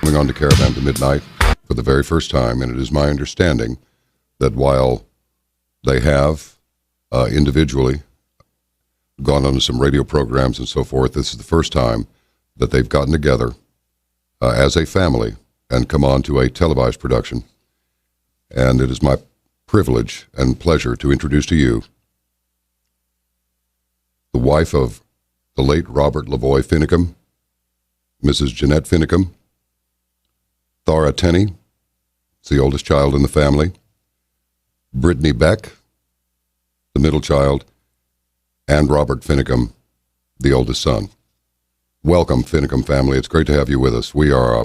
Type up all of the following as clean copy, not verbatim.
coming on to Caravan to Midnight for the very first time, and it is my understanding that while they have individually gone on to some radio programs and so forth, this is the first time that they've gotten together as a family and come on to a televised production. And it is my privilege and pleasure to introduce to you the wife of the late Robert LaVoy Finicum, Mrs. Jeanette Finicum, Thara Tenney, it's the oldest child in the family, Brittany Beck, the middle child, and Robert Finicum, the oldest son. Welcome, Finicum family. It's great to have you with us. We are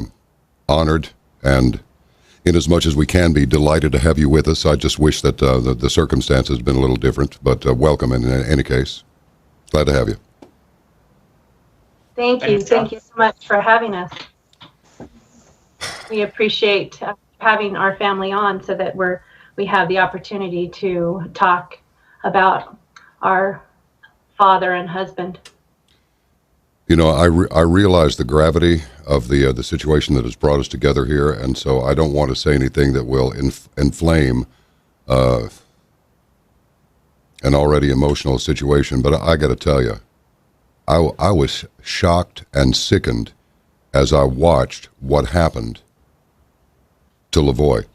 honored, and in as much as we can be, delighted to have you with us. I just wish that the circumstances had been a little different, but welcome in any case. Glad to have you. Thank you. Thank you so much for having us. We appreciate having our family on so that we have the opportunity to talk about our father and husband. You know, I realize the gravity of the situation that has brought us together here, and so I don't want to say anything that will inflame an already emotional situation. But I got to tell you, I was shocked and sickened as I watched what happened to LaVoy.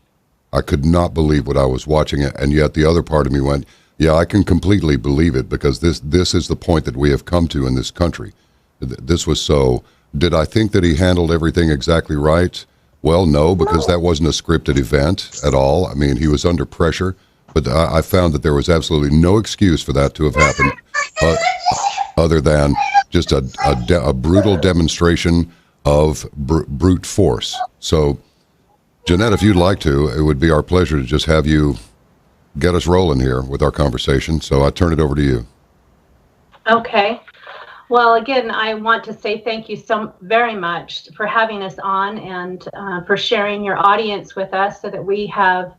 I could not believe what I was watching, and yet the other part of me went, yeah, I can completely believe it, because this is the point that we have come to in this country. This was so. Did I think that he handled everything exactly right? Well, no, because that wasn't a scripted event at all. I mean, he was under pressure, but I found that there was absolutely no excuse for that to have happened other than just a brutal demonstration of brute force. So, Jeanette, if you'd like to, it would be our pleasure to just have you get us rolling here with our conversation. So I turn it over to you. Okay. Well, again, I want to say thank you so very much for having us on, and for sharing your audience with us so that we have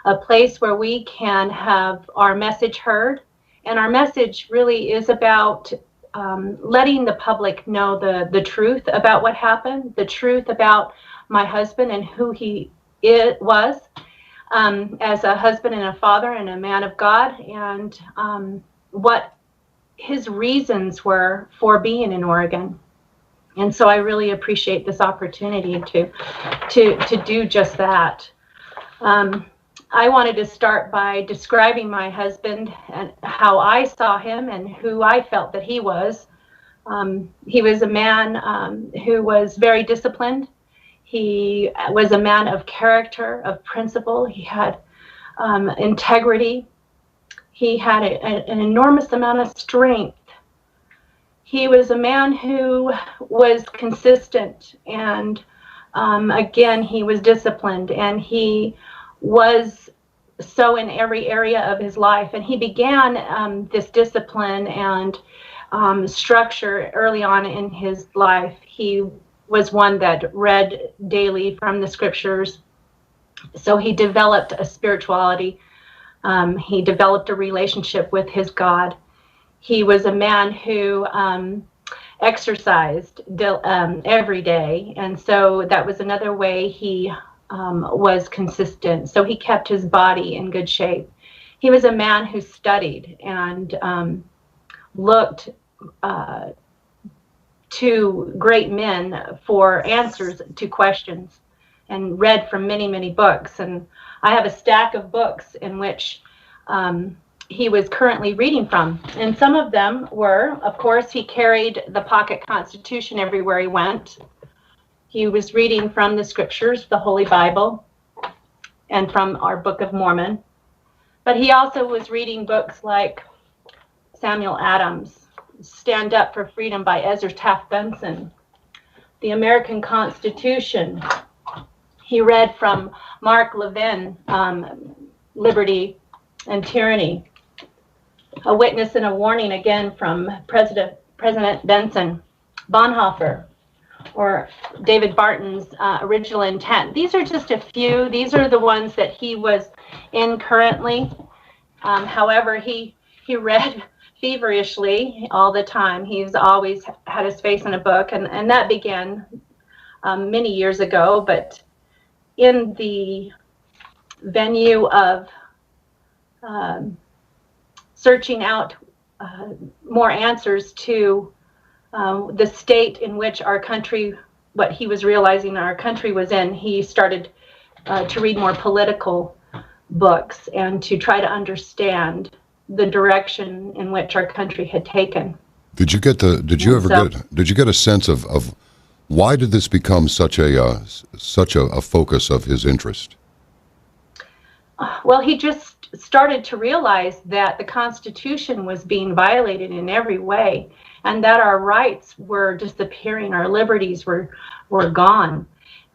a place where we can have our message heard. And our message really is about letting the public know the truth about what happened, the truth about my husband and who he was as a husband and a father and a man of God, and what his reasons were for being in Oregon. And so I really appreciate this opportunity to do just that. I wanted to start by describing my husband and how I saw him and who I felt that he was. He was a man who was very disciplined. He was a man of character, of principle. He had integrity. He had an enormous amount of strength. He was a man who was consistent, and again, he was disciplined, and he was so in every area of his life. And he began this discipline and structure early on in his life. He was one that read daily from the scriptures, so he developed a spirituality. He developed a relationship with his God. He was a man who exercised every day, and so that was another way he was consistent. So he kept his body in good shape. He was a man who studied and looked to great men for answers to questions, and read from many, many books. And I have a stack of books in which he was currently reading from. And some of them were, of course, he carried the pocket Constitution everywhere he went. He was reading from the scriptures, the Holy Bible, and from our Book of Mormon. But he also was reading books like Samuel Adams, Stand Up for Freedom by Ezra Taft Benson, the American Constitution. He read from Mark Levin, Liberty and Tyranny, A Witness and a Warning, again from President Benson, Bonhoeffer, or David Barton's Original Intent. These are just a few. These are the ones that he was in currently. However, he read feverishly all the time. He's always had his face in a book, and that began many years ago, but in the venue of searching out more answers to the state in which our country, what he was realizing our country was in, he started to read more political books and to try to understand the direction in which our country had taken. Did you get a sense of why did this become such a focus of his interest? Well, he just started to realize that the Constitution was being violated in every way, and that our rights were disappearing, our liberties were gone.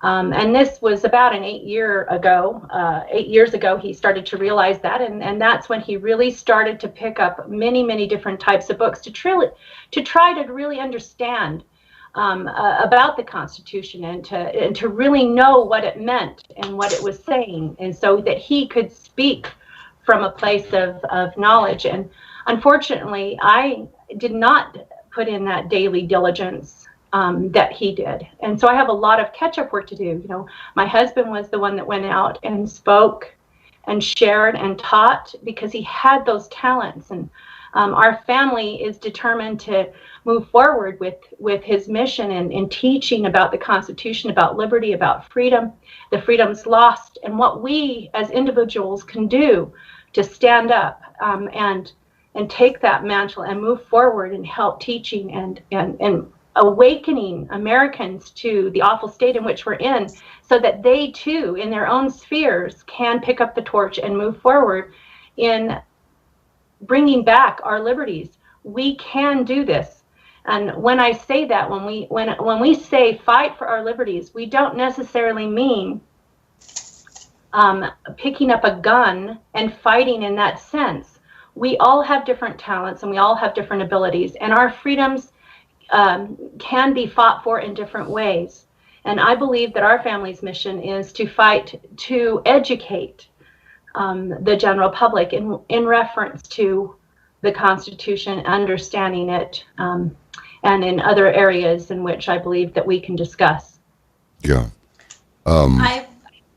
And this was about 8 years ago, he started to realize that, and that's when he really started to pick up many different types of books to try to really understand about the Constitution and to really know what it meant and what it was saying, and so that he could speak from a place of knowledge. And unfortunately, I did not put in that daily diligence that he did, and so I have a lot of catch-up work to do. You know, my husband was the one that went out and spoke and shared and taught because he had those talents, and our family is determined to move forward with his mission in teaching about the Constitution, about liberty, about freedom, the freedoms lost, and what we as individuals can do to stand up and take that mantle and move forward and help teaching and awakening Americans to the awful state in which we're in, so that they too, in their own spheres, can pick up the torch and move forward in bringing back our liberties. We can do this. And when I say that, when we say fight for our liberties, we don't necessarily mean picking up a gun and fighting in that sense. We all have different talents and we all have different abilities, and our freedoms can be fought for in different ways. And I believe that our family's mission is to fight to educate the general public in reference to the Constitution, understanding it, and in other areas in which I believe that we can discuss. Yeah. I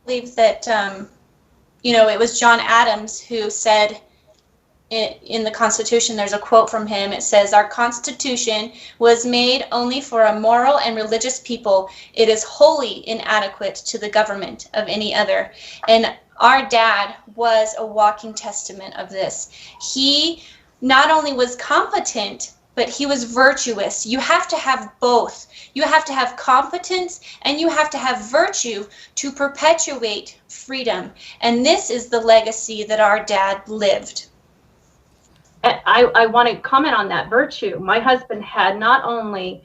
believe that, it was John Adams who said in the Constitution, there's a quote from him. It says, "Our Constitution was made only for a moral and religious people. It is wholly inadequate to the government of any other." And our dad was a walking testament of this. He not only was competent, but he was virtuous. You have to have both. You have to have competence and you have to have virtue to perpetuate freedom. And this is the legacy that our dad lived. I want to comment on that virtue. My husband had not only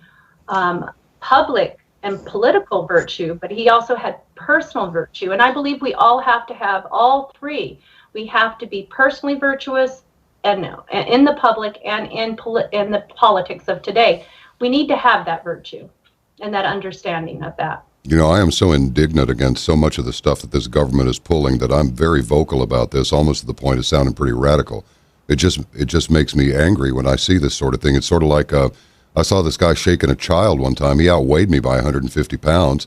public and political virtue, but he also had personal virtue. And I believe we all have to have all three. We have to be personally virtuous and in the public and in the politics of today. We need to have that virtue and that understanding of that. You know, I am so indignant against so much of the stuff that this government is pulling that I'm very vocal about this, almost to the point of sounding pretty radical. It just makes me angry when I see this sort of thing. It's sort of like I saw this guy shaking a child one time. He outweighed me by 150 pounds,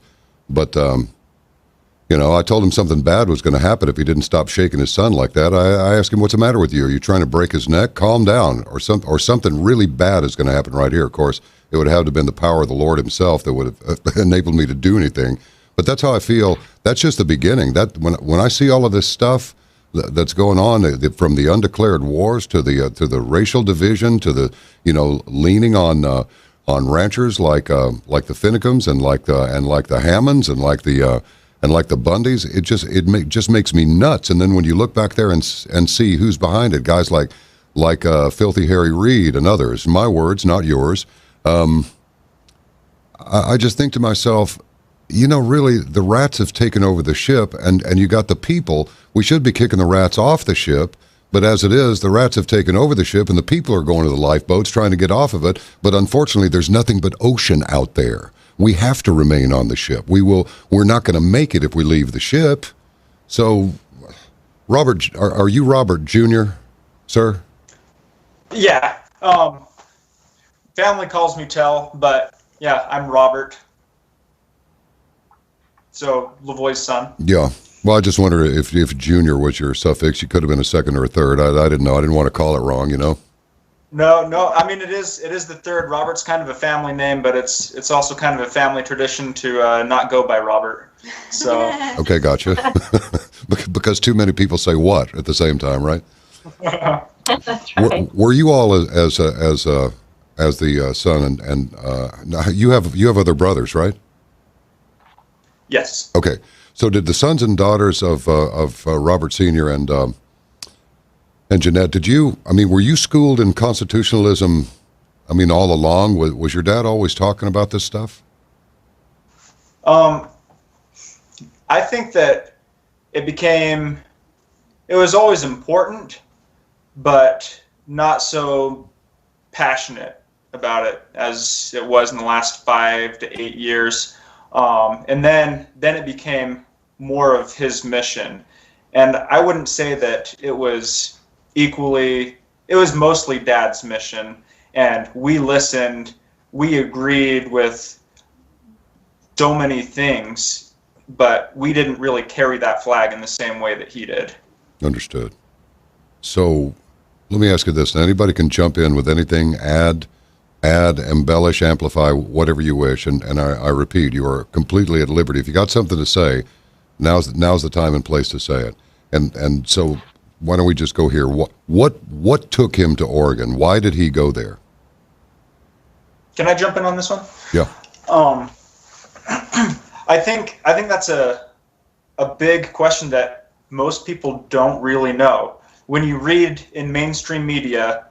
but I told him something bad was going to happen if he didn't stop shaking his son like that. I asked him, "What's the matter with you? Are you trying to break his neck? Calm down, or something really bad is going to happen right here." Of course, it would have to have been the power of the Lord Himself that would have enabled me to do anything. But that's how I feel. That's just the beginning. That when I see all of this stuff that's going on, from the undeclared wars to the racial division to the leaning on ranchers like the Finicums and like the Hammonds and like the Bundys, it just makes me nuts. And then when you look back there and see who's behind it, guys like Filthy Harry Reid and others, my words, not yours. I just think to myself, really, the rats have taken over the ship, and you got the people. We should be kicking the rats off the ship, but as it is, the rats have taken over the ship, and the people are going to the lifeboats trying to get off of it. But unfortunately, there's nothing but ocean out there. We have to remain on the ship. We're not going to make it if we leave the ship. So, Robert, are you Robert Jr., sir? Yeah. Family calls me Tell, but yeah, I'm Robert. so LaVoy's son. Yeah. Well, I just wonder if Junior was your suffix. You could have been a second or a third. I didn't know. I didn't want to call it wrong, you know? No. I mean, it is the third. Robert's kind of a family name, but it's also kind of a family tradition to not go by Robert. So. Okay, gotcha. Because too many people say what at the same time, right? That's right. Were you all as the son and now you have other brothers, right? Yes. Okay. So did the sons and daughters of Robert Sr. and Jeanette, were you schooled in constitutionalism, all along? Was your dad always talking about this stuff? I think that it was always important, but not so passionate about it as it was in the last 5 to 8 years. And then it became more of his mission. And I wouldn't say that it was mostly Dad's mission. And we listened, we agreed with so many things, but we didn't really carry that flag in the same way that he did. Understood. So let me ask you this. Now, anybody can jump in with anything, add, embellish, amplify, whatever you wish. And I repeat, you are completely at liberty. If you got something to say, now's the time and place to say it. And so why don't we just go here? What took him to Oregon? Why did he go there? Can I jump in on this one? Yeah. I think that's a big question that most people don't really know. When you read in mainstream media,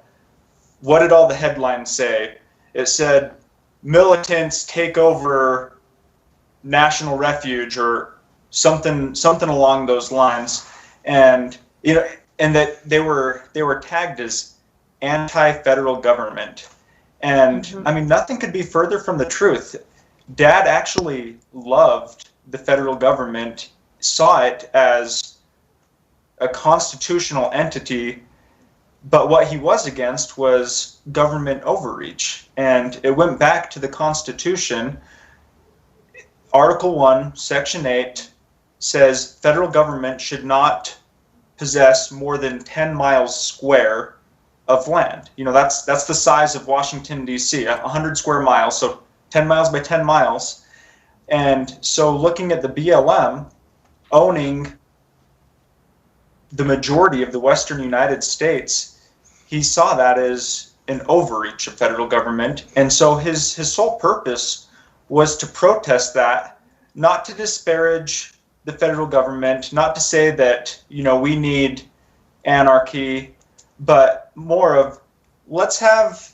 what did all the headlines say? It said militants take over national refuge or something along those lines, and that they were tagged as anti-federal government. And nothing could be further from the truth. Dad actually loved the federal government, saw it as a constitutional entity, but what he was against was government overreach. And it went back to the Constitution. Article 1, Section 8 says federal government should not possess more than 10 miles square of land. That's the size of Washington, D.C., 100 square miles, so 10 miles by 10 miles. And so looking at the BLM owning the majority of the western United States, he saw that as an overreach of federal government. And so his sole purpose was to protest that, not to disparage the federal government, not to say that, we need anarchy, but more of let's have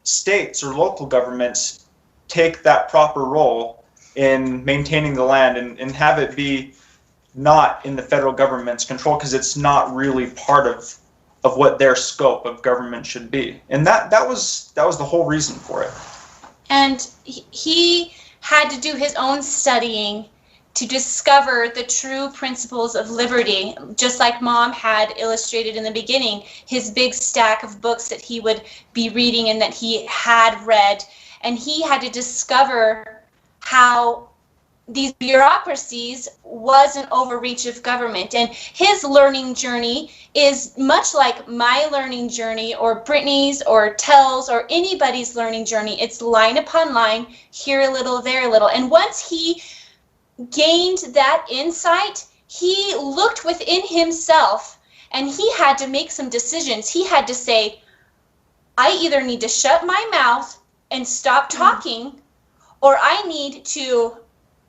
states or local governments take that proper role in maintaining the land and have it be not in the federal government's control, because it's not really part of what their scope of government should be. And that was the whole reason for it. And he had to do his own studying to discover the true principles of liberty, just like Mom had illustrated in the beginning, his big stack of books that he would be reading and that he had read. And he had to discover how these bureaucracies was an overreach of government. And his learning journey is much like my learning journey or Brittany's or Tell's or anybody's learning journey. It's line upon line, here a little, there a little. And once he gained that insight, he looked within himself and he had to make some decisions. He had to say, I either need to shut my mouth and stop talking, or I need to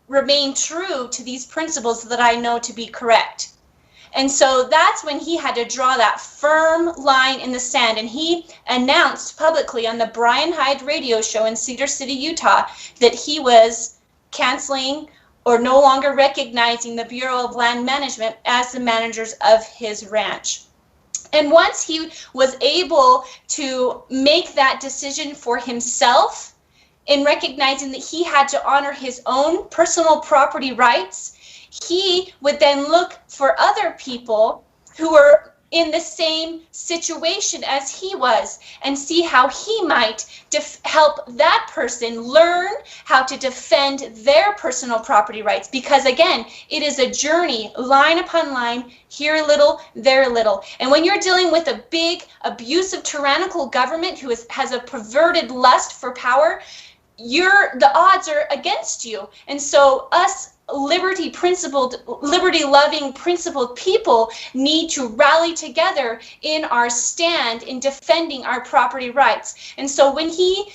remain true to these principles that I know to be correct. And so that's when he had to draw that firm line in the sand. And he announced publicly on the Brian Hyde radio show in Cedar City, Utah, that he was canceling or no longer recognizing the Bureau of Land Management as the managers of his ranch. And once he was able to make that decision for himself, in recognizing that he had to honor his own personal property rights, he would then look for other people who were in the same situation as he was and see how he might help that person learn how to defend their personal property rights. Because again, it is a journey, line upon line, here a little, there a little. And when you're dealing with a big, abusive, tyrannical government who has a perverted lust for power, the odds are against you. And so us liberty-loving, principled people need to rally together in our stand in defending our property rights. And so when he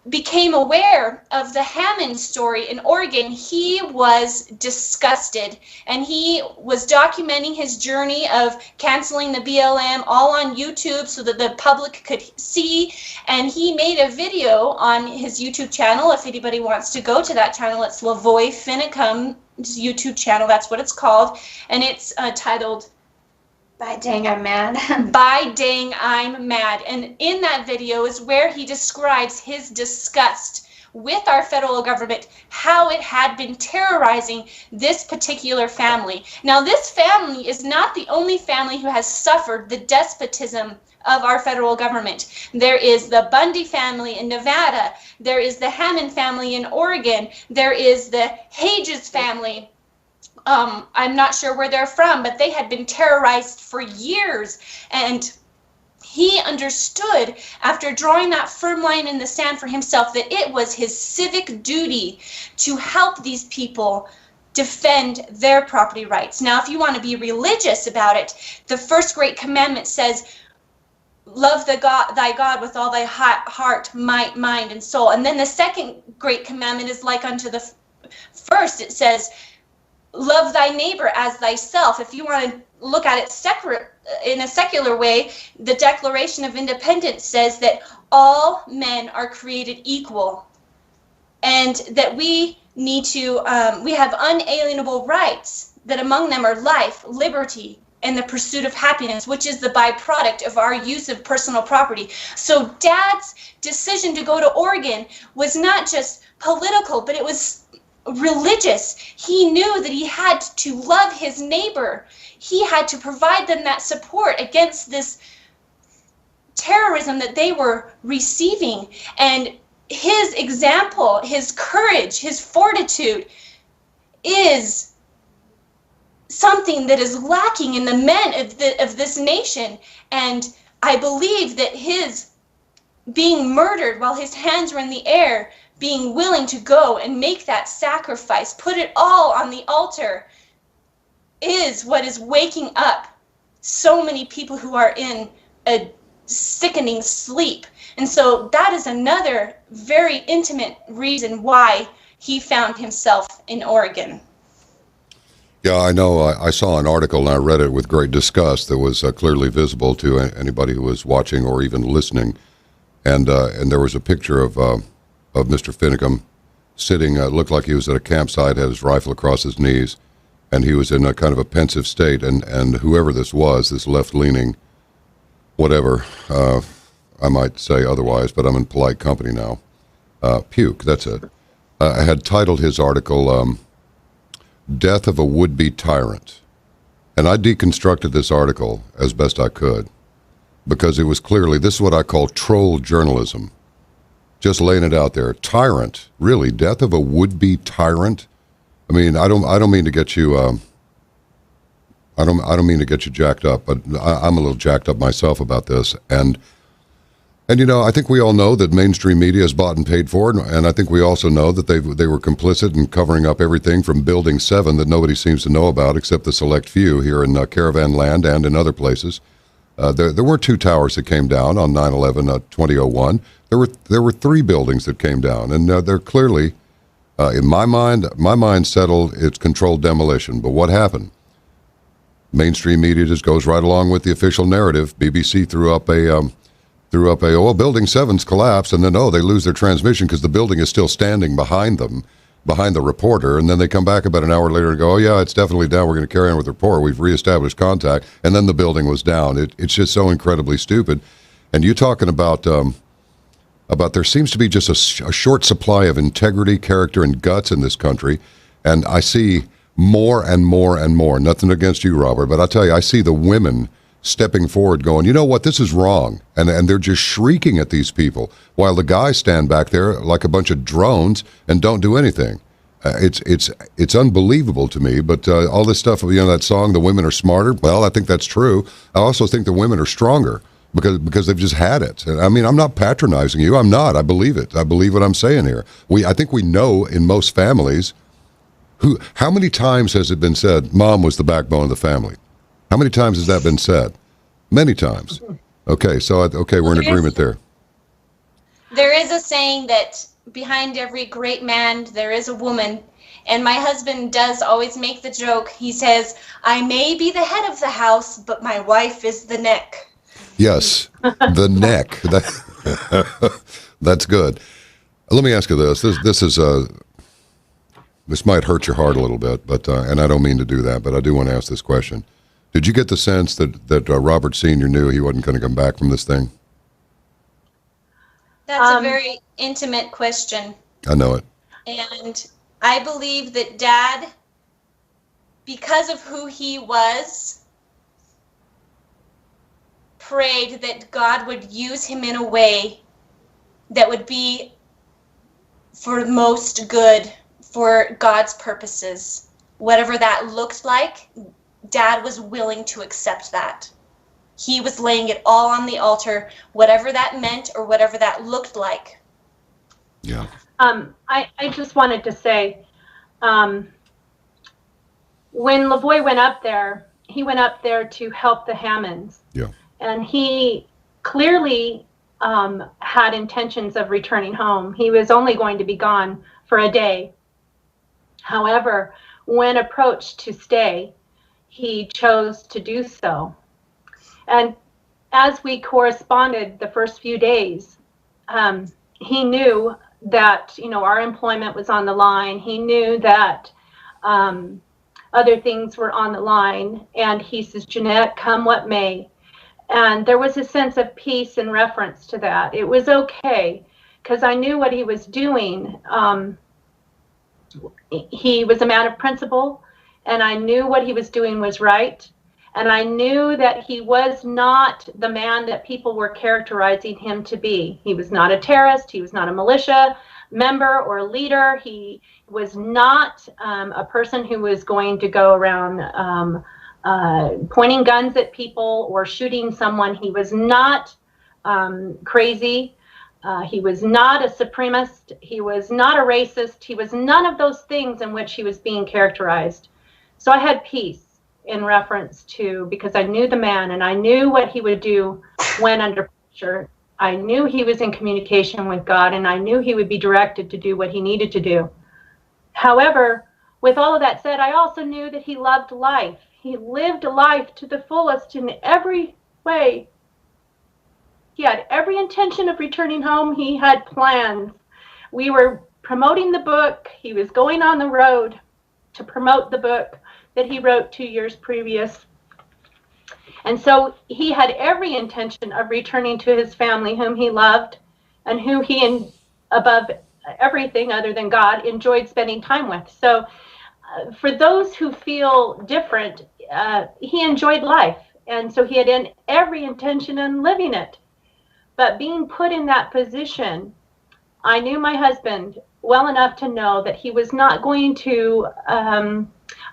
became aware of the Hammond story in Oregon, he was disgusted, and he was documenting his journey of canceling the BLM all on YouTube so that the public could see. And he made a video on his YouTube channel. If anybody wants to go to that channel, it's LaVoy Finicum YouTube channel. That's what it's called, and it's titled "By Dang I'm Mad." By Dang I'm Mad. And in that video is where he describes his disgust with our federal government, how it had been terrorizing this particular family. Now, this family is not the only family who has suffered the despotism of our federal government. There is the Bundy family in Nevada. There is the Hammond family in Oregon. There is the Hages family. I'm not sure where they're from, but they had been terrorized for years. And he understood, after drawing that firm line in the sand for himself, that it was his civic duty to help these people defend their property rights. Now, if you want to be religious about it, the first great commandment says, love thy God with all thy heart, might, mind, and soul. And then the second great commandment is like unto the first. It says, love thy neighbor as thyself. If you want to look at it in a secular way, the Declaration of Independence says that all men are created equal, and that we need to, we have unalienable rights, that among them are life, liberty, and the pursuit of happiness, which is the byproduct of our use of personal property. So Dad's decision to go to Oregon was not just political, but it was religious. He knew that he had to love his neighbor. He had to provide them that support against this terrorism that they were receiving. And his example, his courage, his fortitude is something that is lacking in the men of this nation. And I believe that his being murdered while his hands were in the air, being willing to go and make that sacrifice, put it all on the altar, is what is waking up so many people who are in a sickening sleep. And so that is another very intimate reason why he found himself in Oregon. Yeah, I know. I saw an article and I read it with great disgust that was clearly visible to anybody who was watching or even listening. And there was a picture of Mr. Finicum sitting, looked like he was at a campsite, had his rifle across his knees, and he was in a kind of a pensive state. And whoever this was, this left-leaning, whatever, I might say otherwise, but I'm in polite company now. Puke, that's it. Had titled his article, Death of a Would-Be Tyrant. And I deconstructed this article as best I could, because it was clearly, this is what I call troll journalism. Just laying it out there. Tyrant, really? Death of a would-be tyrant? I mean, I don't mean to get you. I don't mean to get you jacked up, but I'm a little jacked up myself about this. And you know, I think we all know that mainstream media is bought and paid for, and I think we also know that they were complicit in covering up everything from Building 7 that nobody seems to know about except the select few here in Caravan Land and in other places. There were 2 towers that came down on 9/11/2001. There were 3 buildings that came down, and they're clearly, in my mind settled it's controlled demolition. But what happened? Mainstream media just goes right along with the official narrative. BBC threw up Building 7's collapsed, and then they lose their transmission because the building is still standing behind them, behind the reporter, and then they come back about an hour later and go, oh yeah, it's definitely down, we're going to carry on with the report, we've reestablished contact, and then the building was down. It's just so incredibly stupid. And you talking about there seems to be just a short supply of integrity, character, and guts in this country, and I see more and more and more, nothing against you, Robert, but I tell you, I see the women stepping forward going, you know what, this is wrong. And they're just shrieking at these people while the guys stand back there like a bunch of drones and don't do anything. It's unbelievable to me, but all this stuff, that song, the women are smarter. Well, I think that's true. I also think the women are stronger because they've just had it. I mean, I'm not patronizing you. I'm not. I believe it. I believe what I'm saying here. I think we know in most families how many times has it been said, Mom was the backbone of the family? How many times has that been said? Many times. Okay, so we're in agreement there. There is a saying that behind every great man, there is a woman. And my husband does always make the joke. He says, I may be the head of the house, but my wife is the neck. Yes, the neck. That's good. Let me ask you this. This might hurt your heart a little bit, but and I don't mean to do that, but I do want to ask this question. Did you get the sense that Robert Sr. knew he wasn't going to come back from this thing? That's a very intimate question. I know it. And I believe that Dad, because of who he was, prayed that God would use him in a way that would be for most good, for God's purposes. Whatever that looked like, Dad was willing to accept that. He was laying it all on the altar, whatever that meant or whatever that looked like. Yeah. I just wanted to say, when LaVoy went up there, he went up there to help the Hammonds. Yeah. And he clearly had intentions of returning home. He was only going to be gone for a day. However, when approached to stay, he chose to do so. And as we corresponded the first few days, he knew that, our employment was on the line. He knew that other things were on the line. And he says, Jeanette, come what may. And there was a sense of peace in reference to that. It was okay, because I knew what he was doing. He was a man of principle, and I knew what he was doing was right. And I knew that he was not the man that people were characterizing him to be. He was not a terrorist. He was not a militia member or leader. He was not a person who was going to go around pointing guns at people or shooting someone. He was not crazy. He was not a supremacist. He was not a racist. He was none of those things in which he was being characterized. So I had peace in reference to, because I knew the man and I knew what he would do when under pressure. I knew he was in communication with God, and I knew he would be directed to do what he needed to do. However, with all of that said, I also knew that he loved life. He lived life to the fullest in every way. He had every intention of returning home. He had plans. We were promoting the book. He was going on the road to promote the book that he wrote 2 years previous. And so he had every intention of returning to his family, whom he loved and who he, above everything other than God, enjoyed spending time with. So for those who feel different, he enjoyed life. And so he had every intention in living it. But being put in that position, I knew my husband well enough to know that he was not going to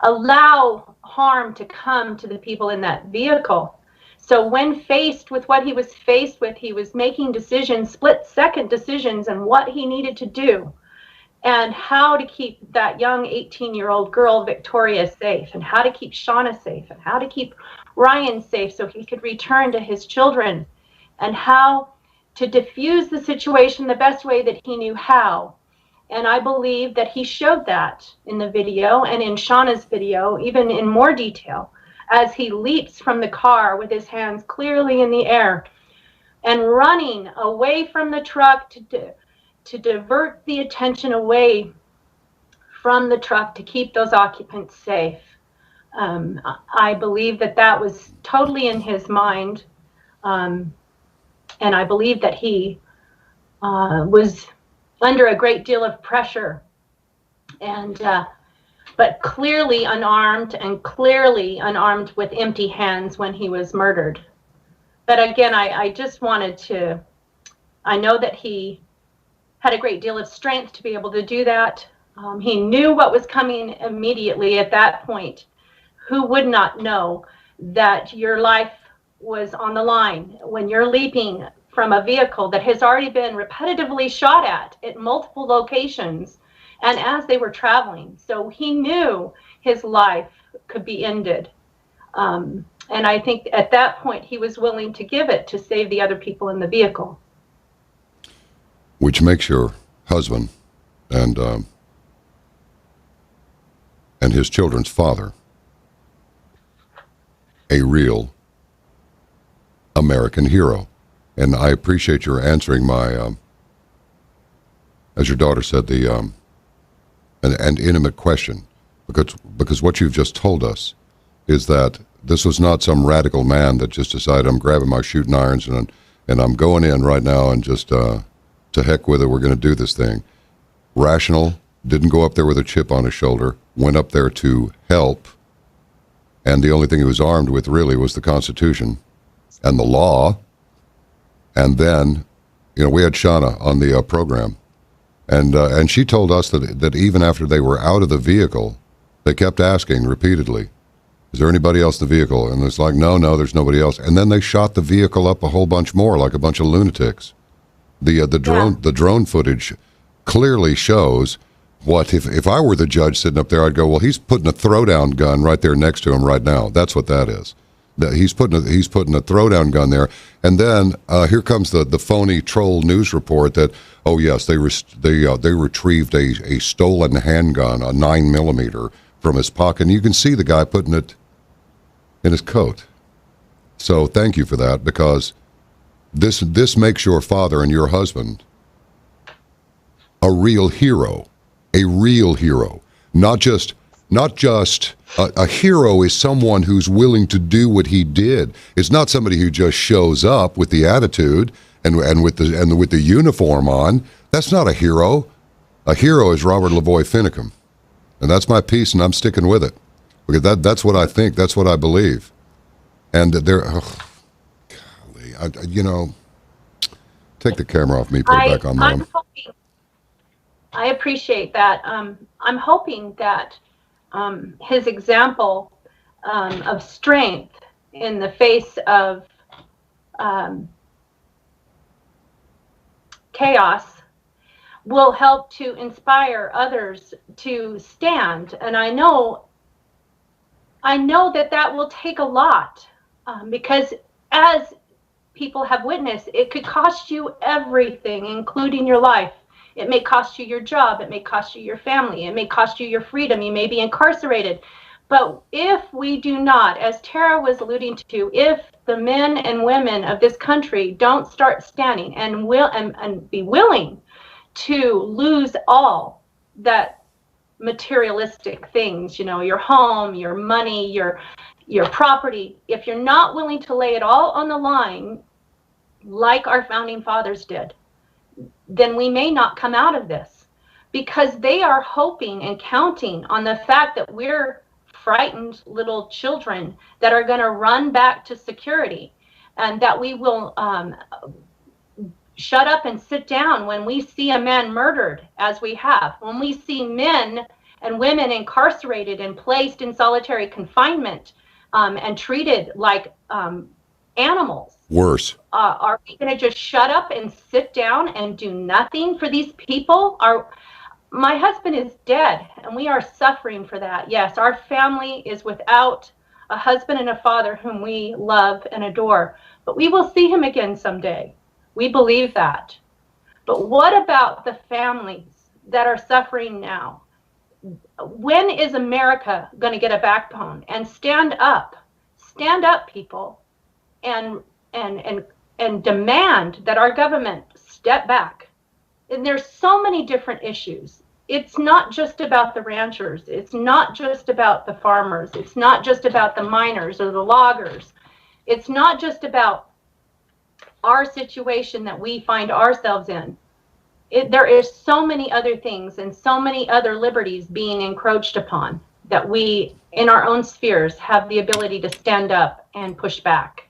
allow harm to come to the people in that vehicle. So when faced with what he was faced with, he was making decisions, split-second decisions, on what he needed to do and how to keep that young 18-year-old girl, Victoria, safe, and how to keep Shauna safe, and how to keep Ryan safe so he could return to his children, and how to diffuse the situation the best way that he knew how. And I believe that he showed that in the video and in Shauna's video, even in more detail, as he leaps from the car with his hands clearly in the air and running away from the truck to divert the attention away from the truck to keep those occupants safe. I believe that that was totally in his mind. And I believe that he was under a great deal of pressure. And but clearly unarmed and clearly unarmed with empty hands when he was murdered. But again, I just wanted to, I know that he had a great deal of strength to be able to do that. He knew what was coming immediately at that point. Who would not know that your life was on the line when you're leaping from a vehicle that has already been repetitively shot at multiple locations and as they were traveling? So he knew his life could be ended. And I think at that point he was willing to give it to save the other people in the vehicle. Which makes your husband and his children's father a real American hero. And I appreciate your answering my, as your daughter said, the an intimate question, because what you've just told us is that this was not some radical man that just decided, I'm grabbing my shooting irons and I'm going in right now and just to heck with it, we're going to do this thing. Rational, didn't go up there with a chip on his shoulder, went up there to help, and the only thing he was armed with really was the Constitution and the law. And then, you know, we had Shauna on the program, and she told us that even after they were out of the vehicle, they kept asking repeatedly, is there anybody else in the vehicle? And it's like, no, there's nobody else. And then they shot the vehicle up a whole bunch more, like a bunch of lunatics. The drone footage clearly shows what, if I were the judge sitting up there, I'd go, well, he's putting a throwdown gun right there next to him right now. That's what that is. He's putting a throwdown gun there. And then here comes the phony troll news report that, oh yes, they retrieved a stolen handgun, a 9mm, from his pocket. And you can see the guy putting it in his coat. So thank you for that, because this makes your father and your husband a real hero. A real hero. Not just a hero is someone who's willing to do what he did. It's not somebody who just shows up with the attitude and with the uniform on. That's not a hero. A hero is Robert LaVoy Finicum. And that's my piece, and I'm sticking with it. Because that's what I think, that's what I believe. And take the camera off me, put it back on them. I appreciate that. I'm hoping that his example of strength in the face of chaos will help to inspire others to stand. And I know that will take a lot, because as people have witnessed, it could cost you everything, including your life. It may cost you your job. It may cost you your family. It may cost you your freedom. You may be incarcerated. But if we do not, as Tara was alluding to, if the men and women of this country don't start standing and be willing to lose all that materialistic things, your home, your money, your property, if you're not willing to lay it all on the line like our founding fathers did, then we may not come out of this, because they are hoping and counting on the fact that we're frightened little children that are going to run back to security, and that we will shut up and sit down when we see a man murdered, as we have, when we see men and women incarcerated and placed in solitary confinement and treated like animals. Worse. Are we going to just shut up and sit down and do nothing for these people? My husband is dead, and we are suffering for that. Yes, our family is without a husband and a father whom we love and adore, but we will see him again someday. We believe that. But what about the families that are suffering now? When is America going to get a backbone and stand up? Stand up, people, and demand that our government step back. And there's so many different issues. It's not just about the ranchers. It's not just about the farmers. It's not just about the miners or the loggers. It's not just about our situation that we find ourselves in. there is so many other things and so many other liberties being encroached upon that we, in our own spheres, have the ability to stand up and push back.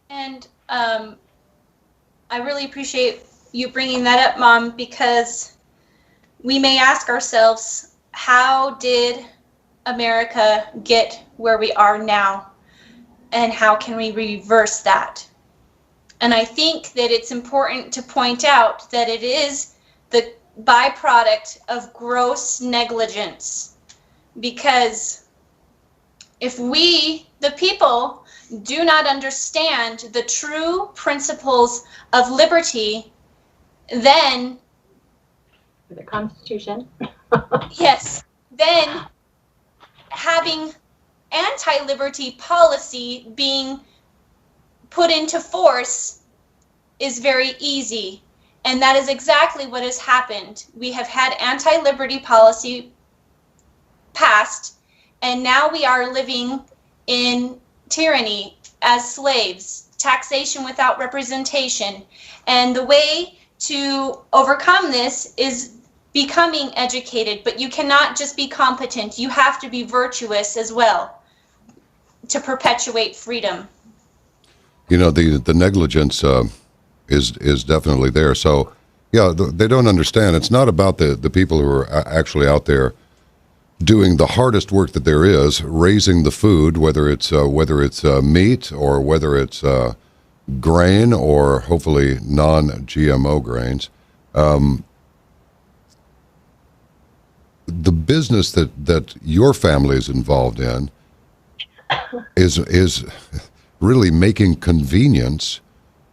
And I really appreciate you bringing that up, Mom, because we may ask ourselves, how did America get where we are now? And how can we reverse that? And I think that it's important to point out that it is the byproduct of gross negligence. Because if we, the people, do not understand the true principles of liberty, then The Constitution. yes, then having anti-liberty policy being put into force is very easy. And that is exactly what has happened. We have had anti-liberty policy passed, and now we are living in tyranny as slaves, taxation without representation. And the way to overcome this is becoming educated, but you cannot just be competent. You have to be virtuous as well to perpetuate freedom. You know, the negligence is definitely there. So, yeah, they don't understand. It's not about the people who are actually out there doing the hardest work that there is, raising the food, whether it's meat or whether it's grain or hopefully non-GMO grains. The business that your family is involved in is really making convenience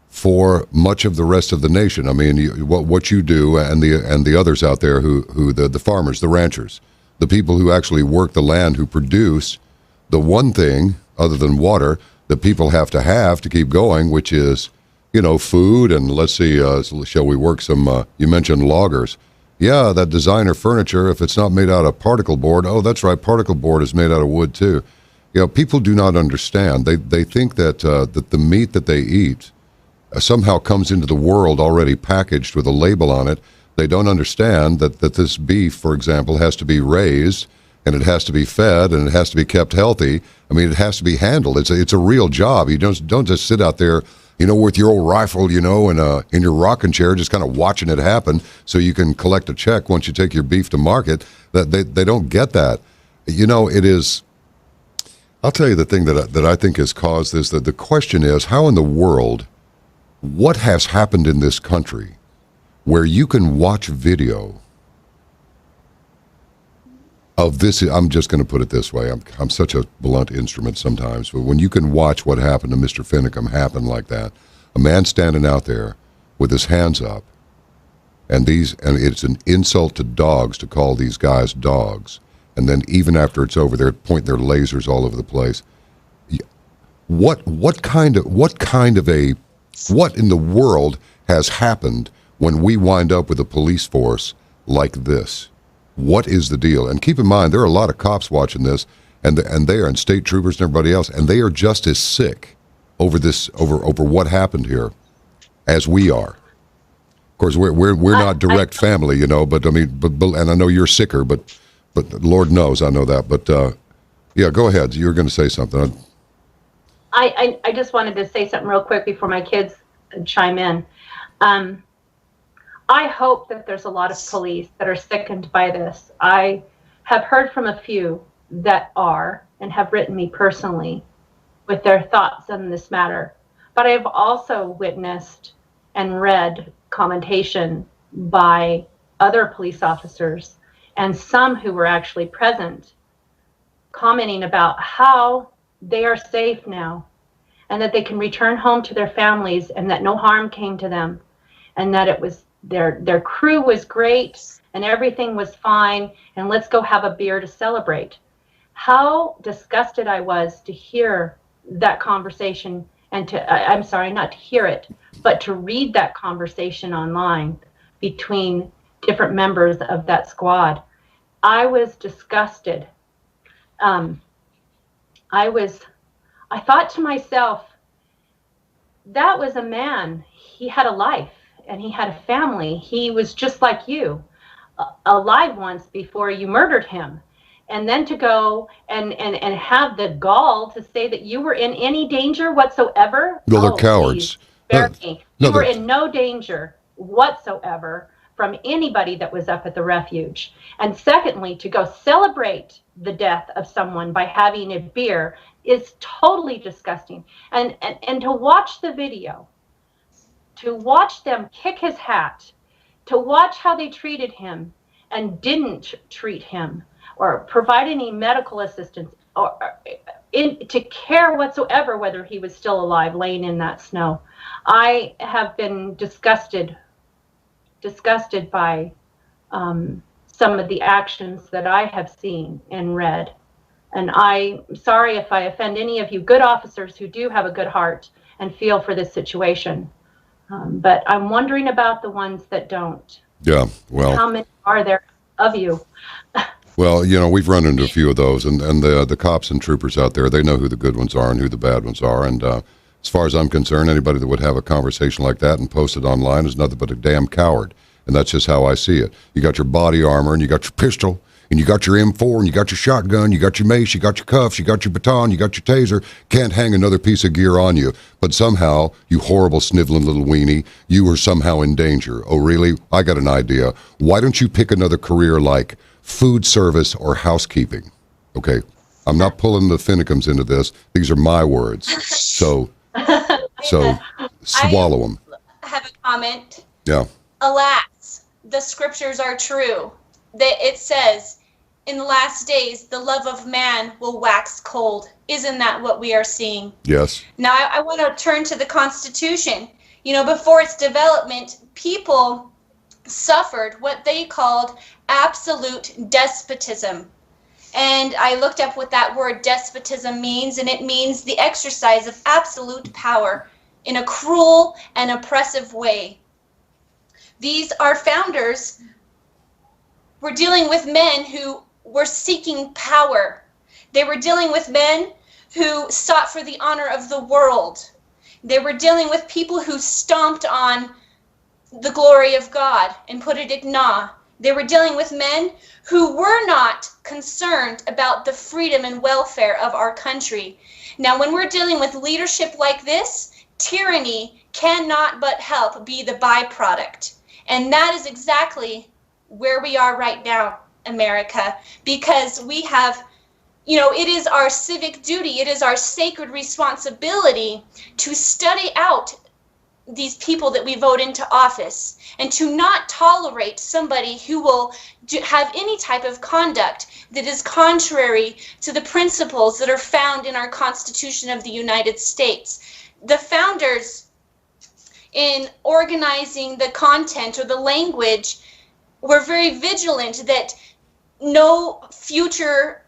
for much of the rest of the nation. I mean, what you do and the others out there who the farmers, the ranchers, the people who actually work the land, who produce the one thing other than water that people have to keep going, which is, you know, food. And let's see, shall we work some, you mentioned loggers. Yeah, that designer furniture, if it's not made out of particle board, oh, that's right, particle board is made out of wood too. You know, people do not understand. They think that that the meat that they eat somehow comes into the world already packaged with a label on it. They don't understand that this beef, for example, has to be raised, and it has to be fed, and it has to be kept healthy. I mean, it has to be handled. It's a real job. You don't just sit out there, you know, with your old rifle, you know, and in your rocking chair, just kind of watching it happen so you can collect a check once you take your beef to market. That they don't get that. You know, it is. I'll tell you the thing that I think has caused this. That the question is, how in the world, what has happened in this country where you can watch video of this? I'm just going to put it this way. I'm such a blunt instrument sometimes, but when you can watch what happened to Mr. Finicum happen like that, a man standing out there with his hands up, and it's an insult to dogs to call these guys dogs, and then even after it's over, they point their lasers all over the place. What in the world has happened when we wind up with a police force like this? What is the deal? And keep in mind, there are a lot of cops watching this, and they are, and state troopers and everybody else, and they are just as sick over what happened here as we are. Of course, we're not direct family, you know, but I mean, but and I know you're sicker, but Lord knows I know that. But yeah, go ahead. You're going to say something. I just wanted to say something real quick before my kids chime in. I hope that there's a lot of police that are sickened by this. I have heard from a few that are and have written me personally with their thoughts on this matter. But I have also witnessed and read commentation by other police officers and some who were actually present commenting about how they are safe now and that they can return home to their families and that no harm came to them and that it was their crew was great and everything was fine and let's go have a beer to celebrate. How disgusted I was to hear that conversation and I'm sorry, not to hear it, but to read that conversation online between different members of that squad. I was disgusted. I thought to myself, that was a man. He had a life and he had a family. He was just like you, alive once before you murdered him. And then to go and have the gall to say that you were in any danger whatsoever. Well, they're cowards. You were in no danger whatsoever from anybody that was up at the refuge. And secondly, to go celebrate the death of someone by having a beer is totally disgusting. And to watch the video, to watch them kick his hat, to watch how they treated him and didn't treat him or provide any medical assistance or to care whatsoever whether he was still alive laying in that snow. I have been disgusted by some of the actions that I have seen and read. And I'm sorry if I offend any of you good officers who do have a good heart and feel for this situation. But I'm wondering about the ones that don't. Yeah, well. How many are there of you? Well, we've run into a few of those, and the cops and troopers out there, they know who the good ones are and who the bad ones are. And as far as I'm concerned, anybody that would have a conversation like that and post it online is nothing but a damn coward. And that's just how I see it. You got your body armor, and you got your pistol, and you got your M4, and you got your shotgun, you got your mace, you got your cuffs, you got your baton, you got your taser. Can't hang another piece of gear on you. But somehow, you horrible sniveling little weenie, you are somehow in danger. Oh, really? I got an idea. Why don't you pick another career like food service or housekeeping? Okay, I'm not pulling the Finicums into this. These are my words. So swallow them. I have a comment. Yeah. Alas, the scriptures are true. That it says, in the last days, the love of man will wax cold. Isn't that what we are seeing? Yes. Now, I want to turn to the Constitution. Before its development, people suffered what they called absolute despotism. And I looked up what that word despotism means, and it means the exercise of absolute power in a cruel and oppressive way. These, our founders, were dealing with men who were seeking power. They were dealing with men who sought for the honor of the world. They were dealing with people who stomped on the glory of God and put it in awe. They were dealing with men who were not concerned about the freedom and welfare of our country. Now, when we're dealing with leadership like this, tyranny cannot but help be the byproduct. And that is exactly where we are right now, America, because we have, it is our civic duty, it is our sacred responsibility to study out these people that we vote into office and to not tolerate somebody who will have any type of conduct that is contrary to the principles that are found in our Constitution of the United States. The founders, in organizing the content or the language, were very vigilant that no future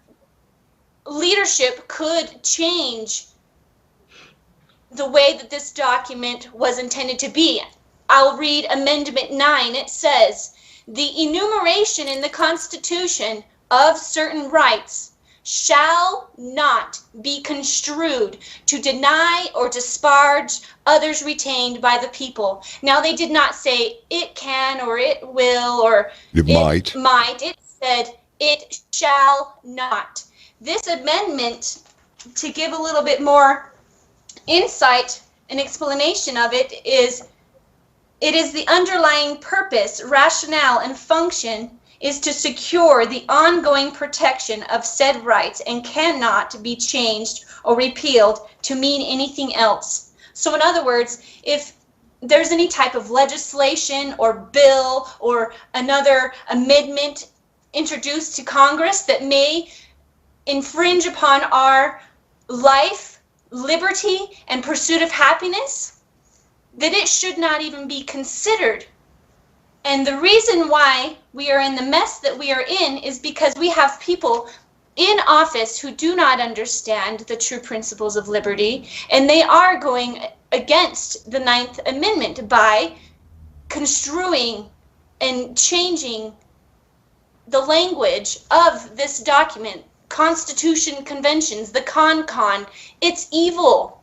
leadership could change the way that this document was intended to be. I'll read Amendment 9. It says, the enumeration in the Constitution of certain rights shall not be construed to deny or disparage others retained by the people. Now, they did not say it can or it will or it might. It said it shall not. This amendment, to give a little bit more insight and explanation of it is the underlying purpose, rationale, and function is to secure the ongoing protection of said rights and cannot be changed or repealed to mean anything else. So in other words, if there's any type of legislation or bill or another amendment introduced to Congress that may infringe upon our life, liberty, and pursuit of happiness, that it should not even be considered. And the reason why we are in the mess that we are in is because we have people in office who do not understand the true principles of liberty, and they are going against the 9th Amendment by construing and changing the language of this document, Constitution Conventions, the con. It's evil.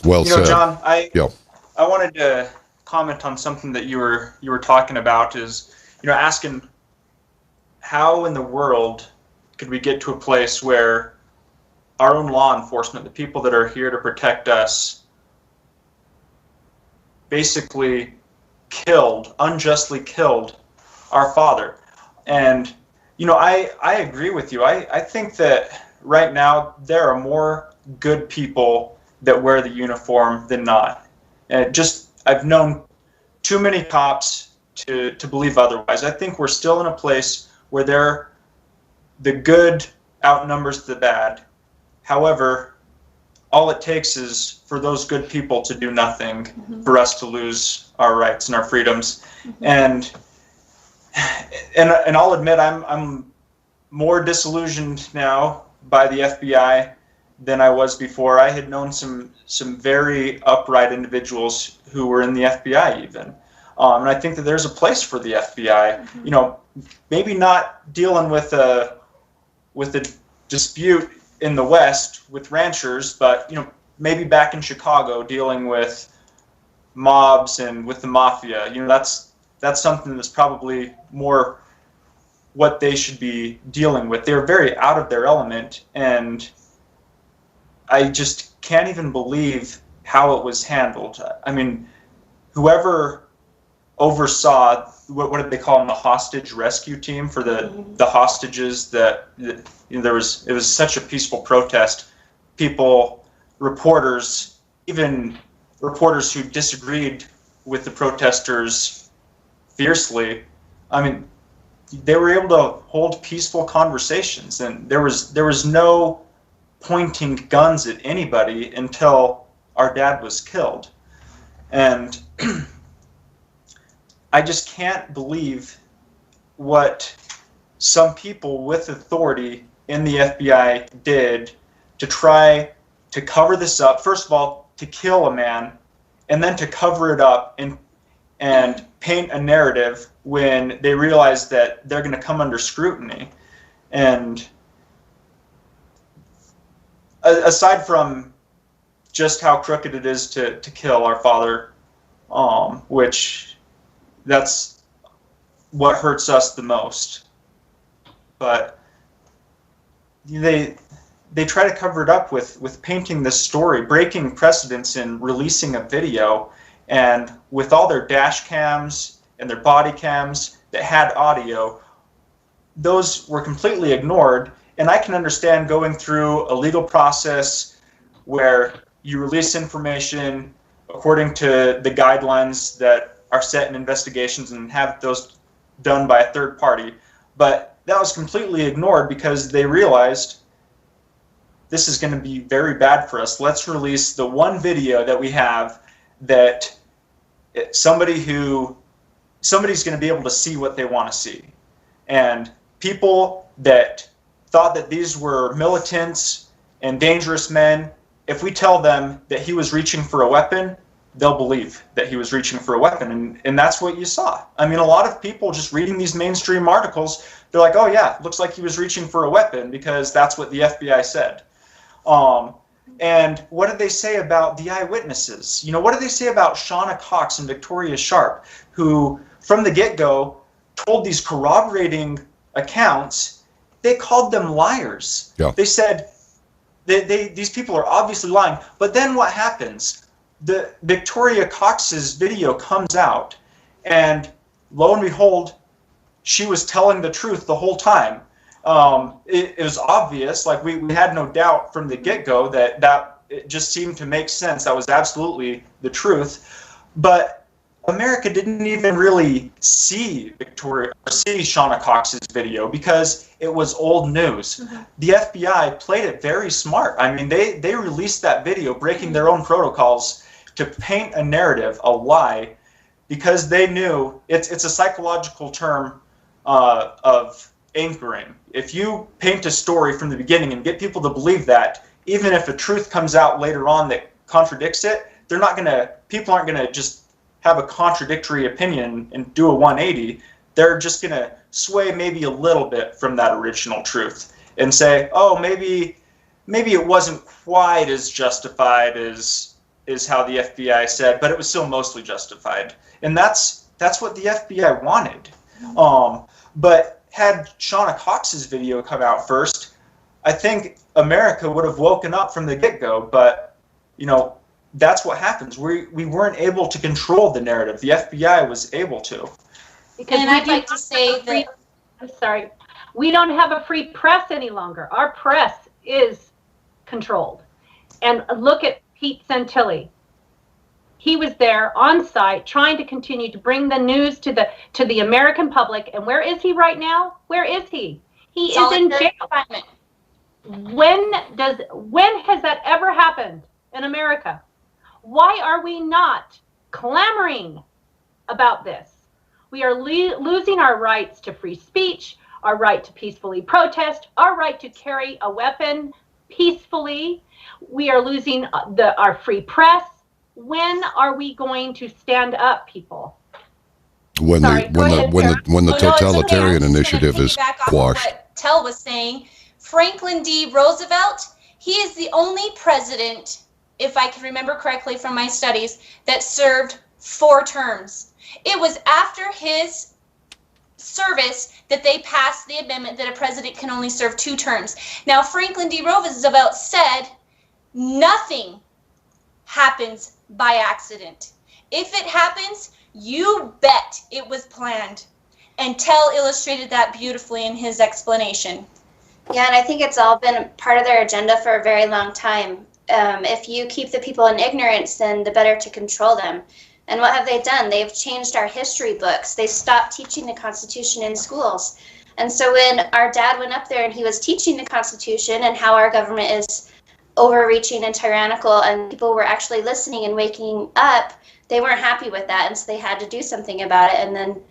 Well said. John, I wanted to comment on something that you were talking about, is, asking how in the world could we get to a place where our own law enforcement, the people that are here to protect us, basically unjustly killed our father. And, I agree with you. I think that right now there are more good people that wear the uniform than not. And I've known too many cops to believe otherwise. I think we're still in a place where the good outnumbers the bad. However, all it takes is for those good people to do nothing, for us to lose our rights and our freedoms. And I'll admit I'm more disillusioned now by the FBI than I was before. I had known some very upright individuals who were in the FBI even. And I think that there's a place for the FBI. Maybe not dealing with a dispute in the West with ranchers, but maybe back in Chicago dealing with mobs and with the mafia. That's something that's probably more what they should be dealing with. They're very out of their element, and I just can't even believe how it was handled. I mean, whoever oversaw, what did they call them, the hostage rescue team for the hostages that it was such a peaceful protest. People, reporters, even reporters who disagreed with the protesters fiercely, I mean, they were able to hold peaceful conversations, and there was no pointing guns at anybody until our dad was killed. And I just can't believe what some people with authority in the FBI did to try to cover this up. First of all, to kill a man, and then to cover it up and paint a narrative when they realize that they're going to come under scrutiny. And aside from just how crooked it is to kill our father, which that's what hurts us the most, but they try to cover it up with painting this story, breaking precedents and releasing a video, and with all their dash cams and their body cams that had audio, those were completely ignored. And I can understand going through a legal process where you release information according to the guidelines that are set in investigations and have those done by a third party. But that was completely ignored because they realized this is going to be very bad for us. Let's release the one video that we have that somebody's going to be able to see what they want to see. And people that thought that these were militants and dangerous men, if we tell them that he was reaching for a weapon, they'll believe that he was reaching for a weapon. And that's what you saw. I mean, a lot of people just reading these mainstream articles, they're like, oh yeah, looks like he was reaching for a weapon because that's what the FBI said. And what did they say about the eyewitnesses? What did they say about Shauna Cox and Victoria Sharp, who from the get-go told these corroborating accounts? They called them liars. Yeah. They said these people are obviously lying. But then what happens? The Victoria Cox's video comes out, and lo and behold, she was telling the truth the whole time. It was obvious, like we had no doubt from the get-go that it just seemed to make sense. That was absolutely the truth. But America didn't even really see Shauna Cox's video because it was old news. Mm-hmm. The FBI played it very smart. I mean, they released that video breaking their own protocols to paint a narrative, a lie, because they knew it's a psychological term of anchoring. If you paint a story from the beginning and get people to believe that, even if a truth comes out later on that contradicts it, people aren't gonna just have a contradictory opinion and do a 180. They're just gonna sway maybe a little bit from that original truth and say, oh, maybe it wasn't quite as justified as is how the FBI said, but it was still mostly justified. And that's what the FBI wanted. But had Shauna Cox's video come out first, I think America would have woken up from the get-go. But, you know, that's what happens. We weren't able to control the narrative. The FBI was able to. Because and I'd like to say that... I'm sorry. We don't have a free press any longer. Our press is controlled. And look at Pete Santilli. He was there on site trying to continue to bring the news to the American public. And where is he right now? Where is he? He is in jail. When has that ever happened in America? Why are we not clamoring about this? We are losing our rights to free speech, our right to peacefully protest, our right to carry a weapon peacefully. We are losing our free press. When are we going to stand up, people? When the totalitarian initiative is quashed. What Tell was saying, Franklin D. Roosevelt, he is the only president, if I can remember correctly from my studies, that served 4 terms. It was after his service that they passed the amendment that a president can only serve 2 terms. Now, Franklin D. Roosevelt said, nothing happens by accident. If it happens, you bet it was planned. And Tell illustrated that beautifully in his explanation. Yeah, and I think it's all been part of their agenda for a very long time. If you keep the people in ignorance, then the better to control them. And what have they done? They've changed our history books. They stopped teaching the Constitution in schools. And so when our dad went up there and he was teaching the Constitution and how our government is overreaching and tyrannical, and people were actually listening and waking up, they weren't happy with that, and so they had to do something about it, and then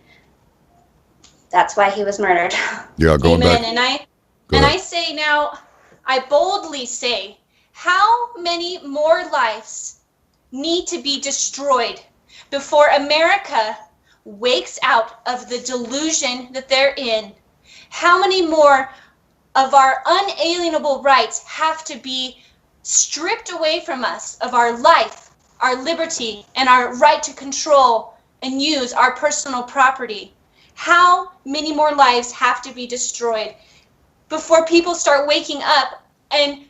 that's why he was murdered. Yeah, going Amen. back. And I say now, I boldly say, how many more lives need to be destroyed before America wakes out of the delusion that they're in? How many more of our unalienable rights have to be stripped away from us, of our life, our liberty, and our right to control and use our personal property? How many more lives have to be destroyed before people start waking up and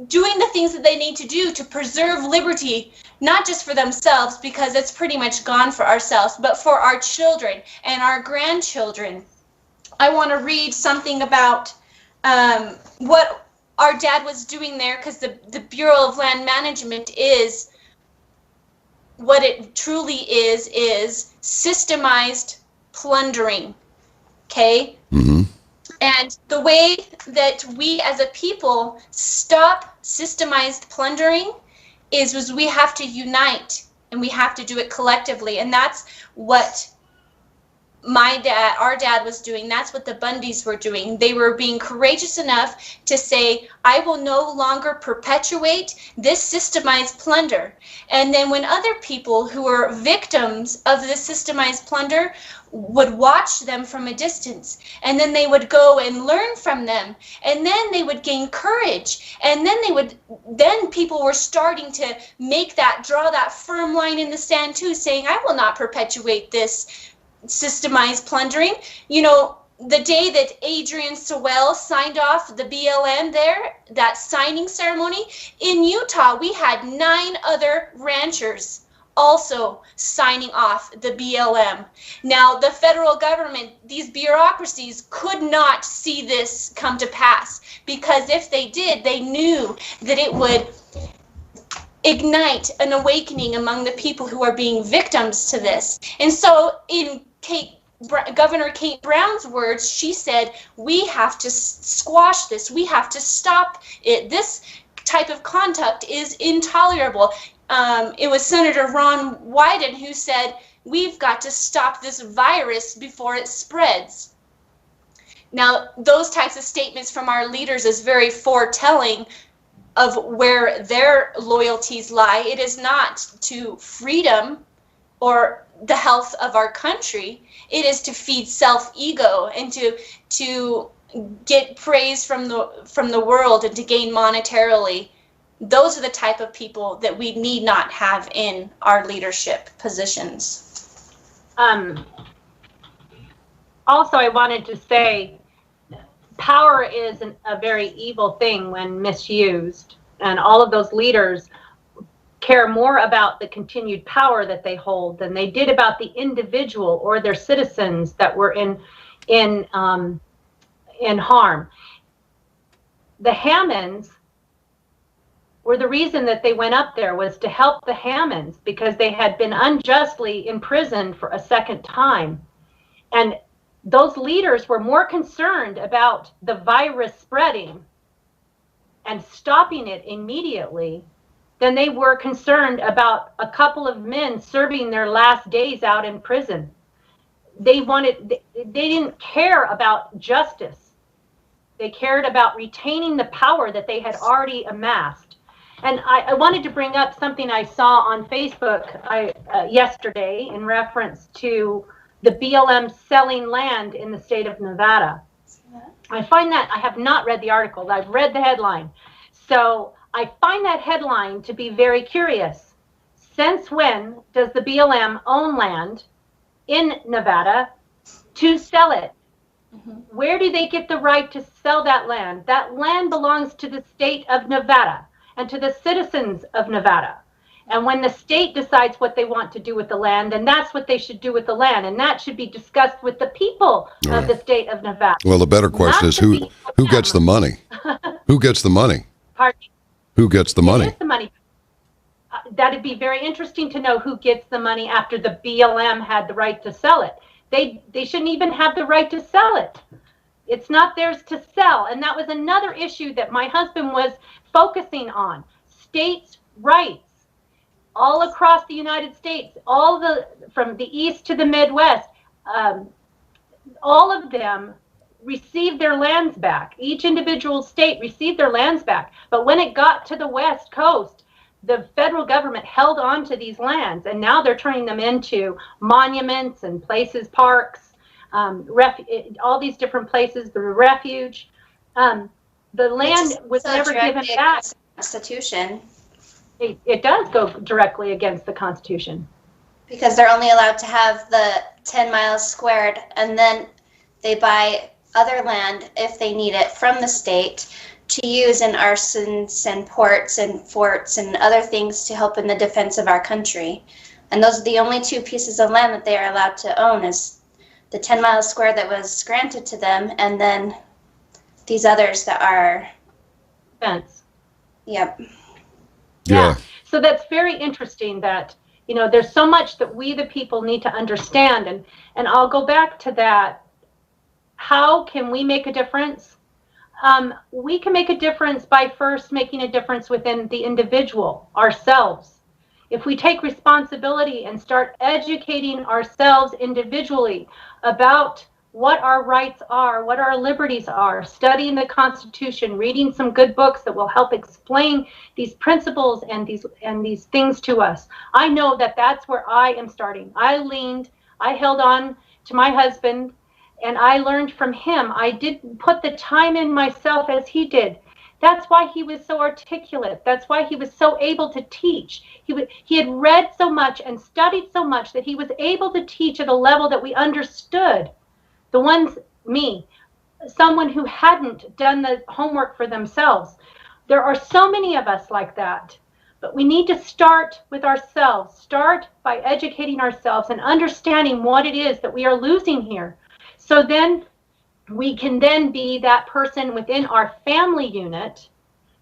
doing the things that they need to do to preserve liberty, not just for themselves, because it's pretty much gone for ourselves, but for our children and our grandchildren? I want to read something about what our dad was doing there, because the Bureau of Land Management is, what it truly is systemized plundering, okay? Mm-hmm. And the way that we as a people stop systemized plundering is we have to unite, and we have to do it collectively. And that's what our dad was doing. That's what the Bundys were doing. They were being courageous enough to say, I will no longer perpetuate this systemized plunder. And then when other people who were victims of this systemized plunder would watch them from a distance, and then they would go and learn from them, and then they would gain courage, and then people were starting to draw that firm line in the sand too, saying, I will not perpetuate this systemized plundering. You know, the day that Adrian Sewell signed off the BLM there, that signing ceremony, in Utah, we had 9 other ranchers also signing off the BLM. Now, the federal government, these bureaucracies could not see this come to pass, because if they did, they knew that it would ignite an awakening among the people who are being victims to this. And so in Governor Kate Brown's words, she said, we have to squash this. We have to stop it. This type of conduct is intolerable. It was Senator Ron Wyden who said, we've got to stop this virus before it spreads. Now, those types of statements from our leaders is very foretelling of where their loyalties lie. It is not to freedom or the health of our country. It is to feed self-ego and to get praise from the world and to gain monetarily those are the type of people that we need not have in our leadership positions. Also, I wanted to say, power is a very evil thing when misused, and all of those leaders care more about the continued power that they hold than they did about the individual or their citizens that were in harm. The Hammonds were the reason that they went up there, was to help the Hammonds because they had been unjustly imprisoned for a second time. And those leaders were more concerned about the virus spreading and stopping it immediately than they were concerned about a couple of men serving their last days out in prison. They didn't care about justice. They cared about retaining the power that they had already amassed. And I wanted to bring up something I saw on Facebook yesterday in reference to the BLM selling land in the state of Nevada. I find that, I have not read the article, I've read the headline. So I find that headline to be very curious. Since when does the BLM own land in Nevada to sell it? Where do they get the right to sell that land? That land belongs to the state of Nevada and to the citizens of Nevada. And when the state decides what they want to do with the land, then that's what they should do with the land. And that should be discussed with the people of the state of Nevada. Well, the better question is who gets the money? Who gets the money? Pardon? Who gets the money? Who gets the money? That'd be very interesting to know who gets the money after the BLM had the right to sell it. They shouldn't even have the right to sell it. It's not theirs to sell. And that was another issue that my husband was focusing on. States' rights all across the United States, from the east to the Midwest, all of them received their lands back. Each individual state received their lands back. But when it got to the West Coast, the federal government held on to these lands, and now they're turning them into monuments and places, parks, all these different places, the refuge. The land was never given back. Constitution. It does go directly against the Constitution. Because they're only allowed to have the 10 miles squared, and then they buy other land if they need it from the state to use in arsons and ports and forts and other things to help in the defense of our country. And those are the only two pieces of land that they are allowed to own, is the 10 miles square that was granted to them, and then these others that are Fence. Yep. Yeah. So that's very interesting that, there's so much that we the people need to understand. And I'll go back to that. How can we make a difference? We can make a difference by first making a difference within the individual, ourselves. If we take responsibility and start educating ourselves individually about what our rights are, what our liberties are, studying the Constitution, reading some good books that will help explain these principles and these things to us. I know that that's where I am starting. I held on to my husband, and I learned from him. I didn't put the time in myself as he did. That's why he was so articulate. That's why he was so able to teach. He had read so much and studied so much that he was able to teach at a level that we understood. Someone who hadn't done the homework for themselves. There are so many of us like that, but we need to start with ourselves. Start by educating ourselves and understanding what it is that we are losing here. So then we can then be that person within our family unit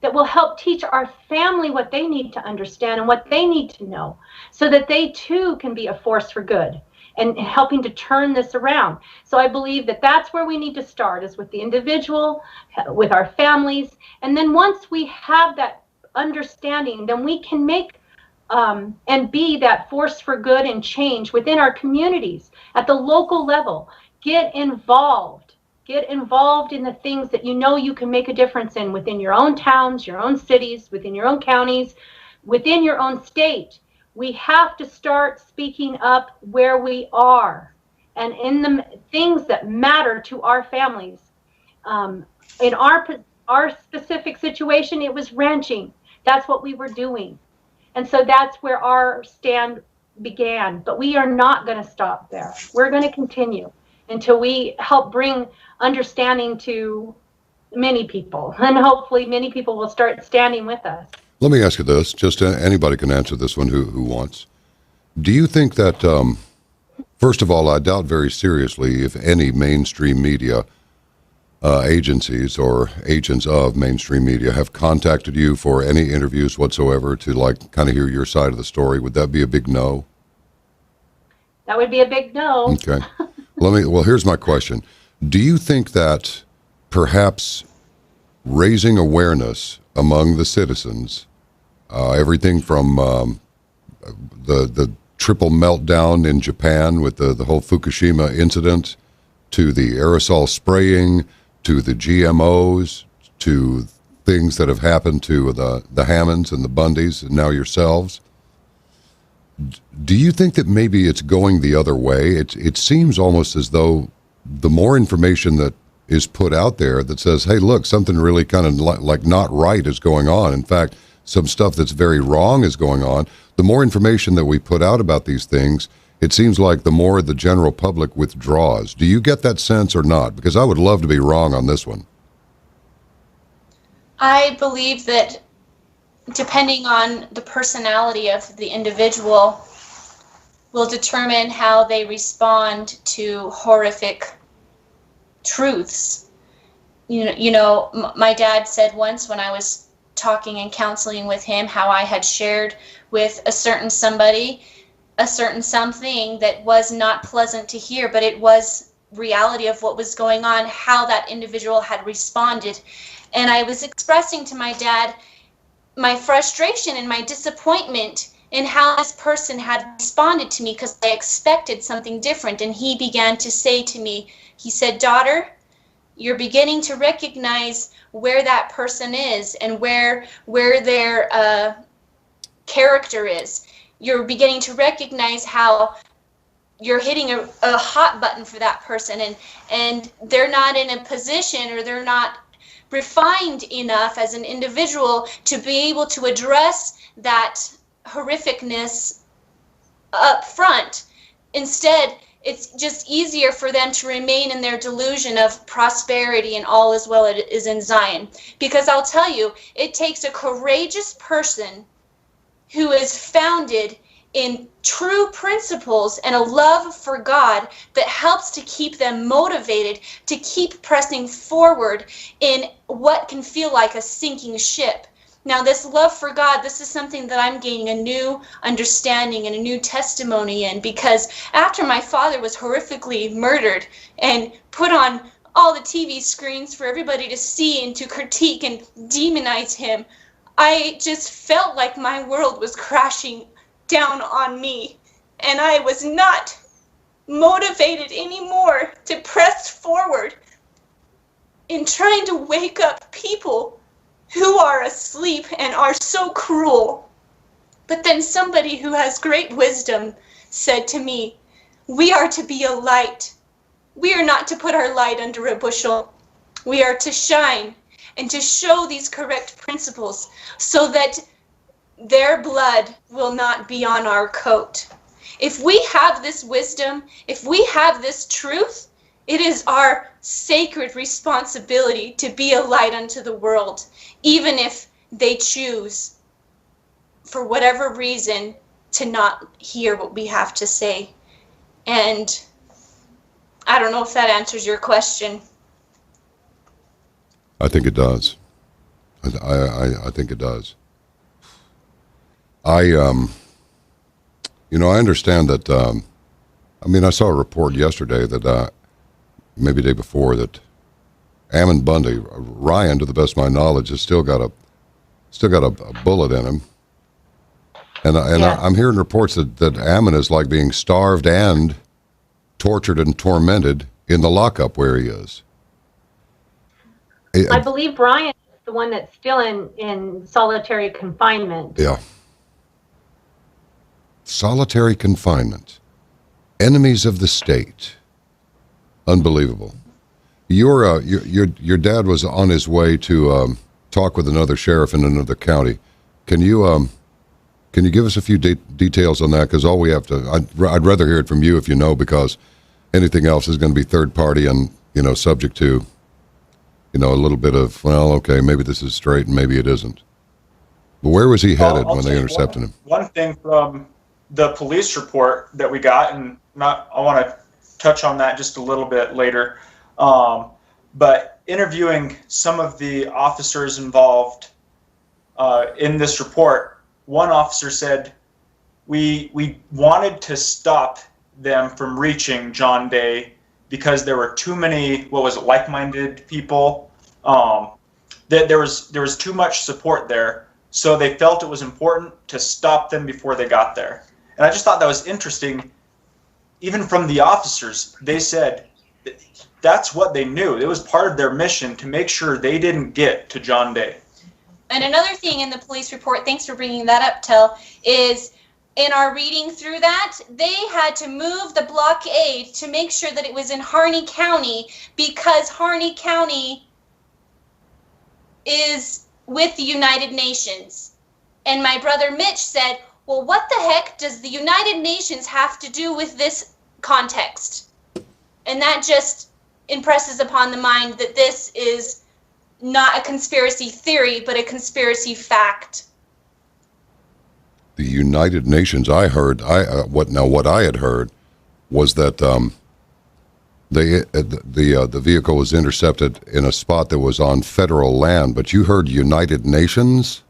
that will help teach our family what they need to understand and what they need to know, so that they too can be a force for good and helping to turn this around. So I believe that that's where we need to start, is with the individual, with our families. And then once we have that understanding, then we can make and be that force for good and change within our communities at the local level. Get involved. Get involved in the things that you can make a difference in within your own towns, your own cities, within your own counties, within your own state. We have to start speaking up where we are and in the things that matter to our families. In our specific situation, it was ranching. That's what we were doing. And so that's where our stand began. But we are not going to stop there. We're going to continue until we help bring understanding to many people. And hopefully many people will start standing with us. Let me ask you this. Just anybody can answer this one who wants. Do you think that, first of all, I doubt very seriously if any mainstream media agencies or agents of mainstream media have contacted you for any interviews whatsoever to like kind of hear your side of the story? Would that be a big no? That would be a big no. Okay. Well, here's my question. Do you think that perhaps raising awareness among the citizens, everything from the triple meltdown in Japan with the whole Fukushima incident, to the aerosol spraying, to the GMOs, to things that have happened to the Hammonds and the Bundys and now yourselves, do you think that maybe it's going the other way? It seems almost as though the more information that is put out there that says, hey, look, something really kind of like not right is going on. In fact, some stuff that's very wrong is going on. The more information that we put out about these things, it seems like the more the general public withdraws. Do you get that sense or not? Because I would love to be wrong on this one. I believe that depending on the personality of the individual will determine how they respond to horrific truths. You know, my dad said once when I was talking and counseling with him how I had shared with a certain somebody a certain something that was not pleasant to hear, but it was reality of what was going on, how that individual had responded. And I was expressing to my dad my frustration and my disappointment in how this person had responded to me because I expected something different. And he began to say to me, he said, daughter, you're beginning to recognize where that person is and where their character is. You're beginning to recognize how you're hitting a hot button for that person, and they're not in a position, or they're not refined enough as an individual to be able to address that horrificness up front. Instead, it's just easier for them to remain in their delusion of prosperity and all is well is in Zion. Because I'll tell you, it takes a courageous person who is founded in true principles and a love for God that helps to keep them motivated to keep pressing forward in what can feel like a sinking ship. Now, this love for God, this is something that I'm gaining a new understanding and a new testimony in, because after my father was horrifically murdered and put on all the TV screens for everybody to see and to critique and demonize him, I just felt like my world was crashing down on me, and I was not motivated anymore to press forward in trying to wake up people who are asleep and are so cruel. But then somebody who has great wisdom said to me, we are to be a light. We are not to put our light under a bushel. We are to shine and to show these correct principles so that their blood will not be on our coat. If we have this wisdom, if we have this truth, it is our sacred responsibility to be a light unto the world, even if they choose, for whatever reason, to not hear what we have to say. And I don't know if that answers your question. I think it does. I think it does. I understand that, I saw a report yesterday that, maybe the day before, that Ammon Bundy, Ryan, to the best of my knowledge, has still got a bullet in him. And I'm hearing reports that Ammon is like being starved and tortured and tormented in the lockup where he is. I believe Brian is the one that's still in solitary confinement. Yeah. Solitary confinement. Enemies of the state. Unbelievable. Your dad was on his way to talk with another sheriff in another county Can you give us a few details on that? Because all we have to, I'd rather hear it from you if you know, because anything else is going to be third party and, you know, subject to, you know, a little bit of, well, okay, maybe this is straight and maybe it isn't. But where was he headed when they intercepted him? One thing from the police report that we got, and I want to touch on that just a little bit later, but interviewing some of the officers involved in this report, one officer said, we wanted to stop them from reaching John Day because there were too many, like-minded people. That there was too much support there, so they felt it was important to stop them before they got there. And I just thought that was interesting. Even from the officers, they said that's what they knew. It was part of their mission to make sure they didn't get to John Day. And another thing in the police report, thanks for bringing that up, Tel, is in our reading through that, they had to move the blockade to make sure that it was in Harney County, because Harney County is with the United Nations. And my brother Mitch said, well, what the heck does the United Nations have to do with this context? And that just impresses upon the mind that this is not a conspiracy theory, but a conspiracy fact. The United Nations, I heard, what I had heard was that the vehicle was intercepted in a spot that was on federal land, but you heard United Nations?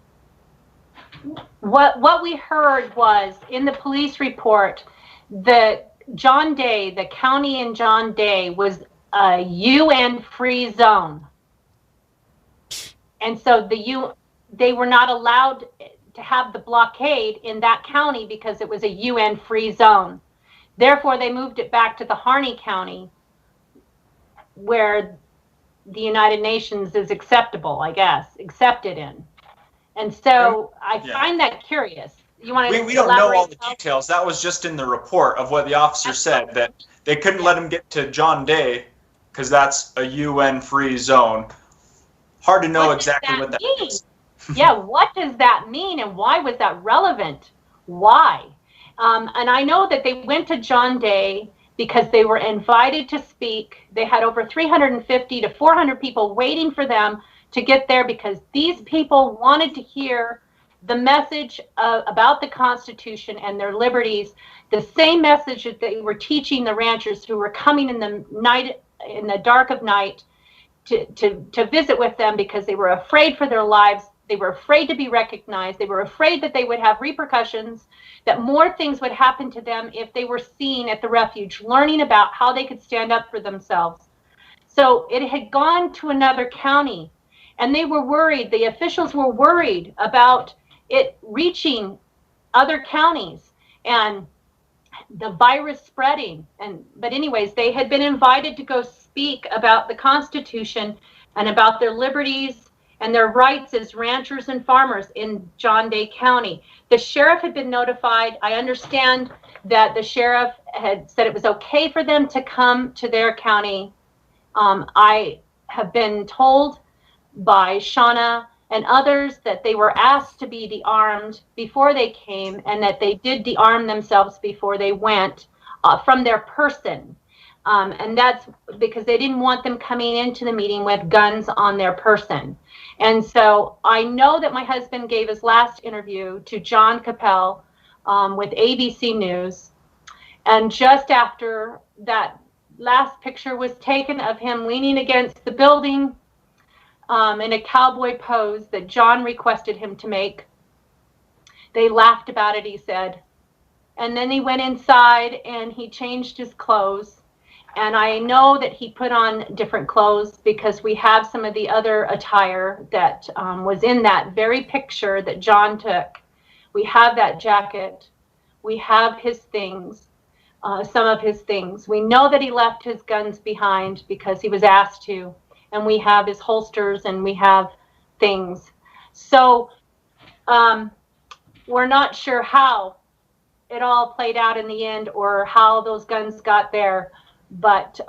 What we heard was, in the police report, that John Day, the county in John Day, was a UN-free zone. And so they were not allowed to have the blockade in that county because it was a UN-free zone. Therefore, they moved it back to the Harney County, where the United Nations is acceptable, I guess, accepted in. And so I find that curious. You want to we don't know all the details. That was just in the report of what the officer said, that they couldn't let him get to John Day because that's a UN-free zone. Hard to know exactly what that means. Yeah, what does that mean, and why was that relevant? Why? And I know that they went to John Day because they were invited to speak. They had over 350 to 400 people waiting for them to get there because these people wanted to hear the message about the Constitution and their liberties, the same message that they were teaching the ranchers who were coming in the night, in the dark of night, to visit with them because they were afraid for their lives. They were afraid to be recognized. They were afraid that they would have repercussions, that more things would happen to them if they were seen at the refuge, learning about how they could stand up for themselves. So it had gone to another county, and they were worried. The officials were worried about it reaching other counties and the virus spreading. But anyways, they had been invited to go speak about the Constitution and about their liberties and their rights as ranchers and farmers in John Day County. The sheriff had been notified. I understand that the sheriff had said it was okay for them to come to their county. I have been told by Shauna and others that they were asked to be dearmed before they came, and that they did dearm themselves before they went from their person. And that's because they didn't want them coming into the meeting with guns on their person. And so I know that my husband gave his last interview to John Capel with ABC News. And just after that last picture was taken of him leaning against the building in a cowboy pose that John requested him to make, they laughed about it, he said. And then he went inside and he changed his clothes. And I know that he put on different clothes because we have some of the other attire that was in that very picture that John took. We have that jacket. We have his things, some of his things. We know that he left his guns behind because he was asked to. And we have his holsters and we have things. So we're not sure how it all played out in the end or how those guns got there. But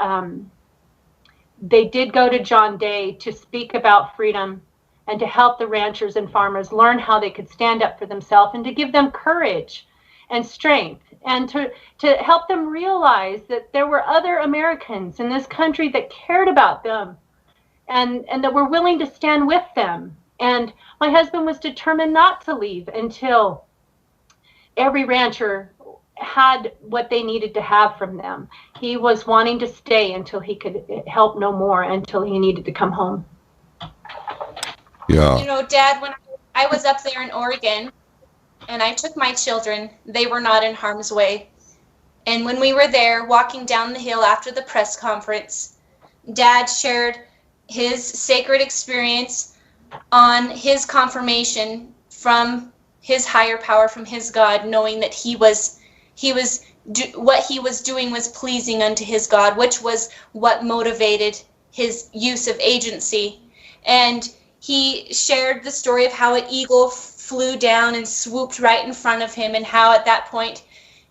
they did go to John Day to speak about freedom, and to help the ranchers and farmers learn how they could stand up for themselves, and to give them courage and strength, and to help them realize that there were other Americans in this country that cared about them and that were willing to stand with them. And my husband was determined not to leave until every rancher had what they needed to have from them. He was wanting to stay until he could help no more, until he needed to come home. Yeah. You know, Dad, when I was up there in Oregon and I took my children, they were not in harm's way. And when we were there walking down the hill after the press conference, Dad shared his sacred experience on his confirmation from his higher power, from his God, knowing that what he was doing was pleasing unto his God, which was what motivated his use of agency. And he shared the story of how an eagle flew down and swooped right in front of him, and how at that point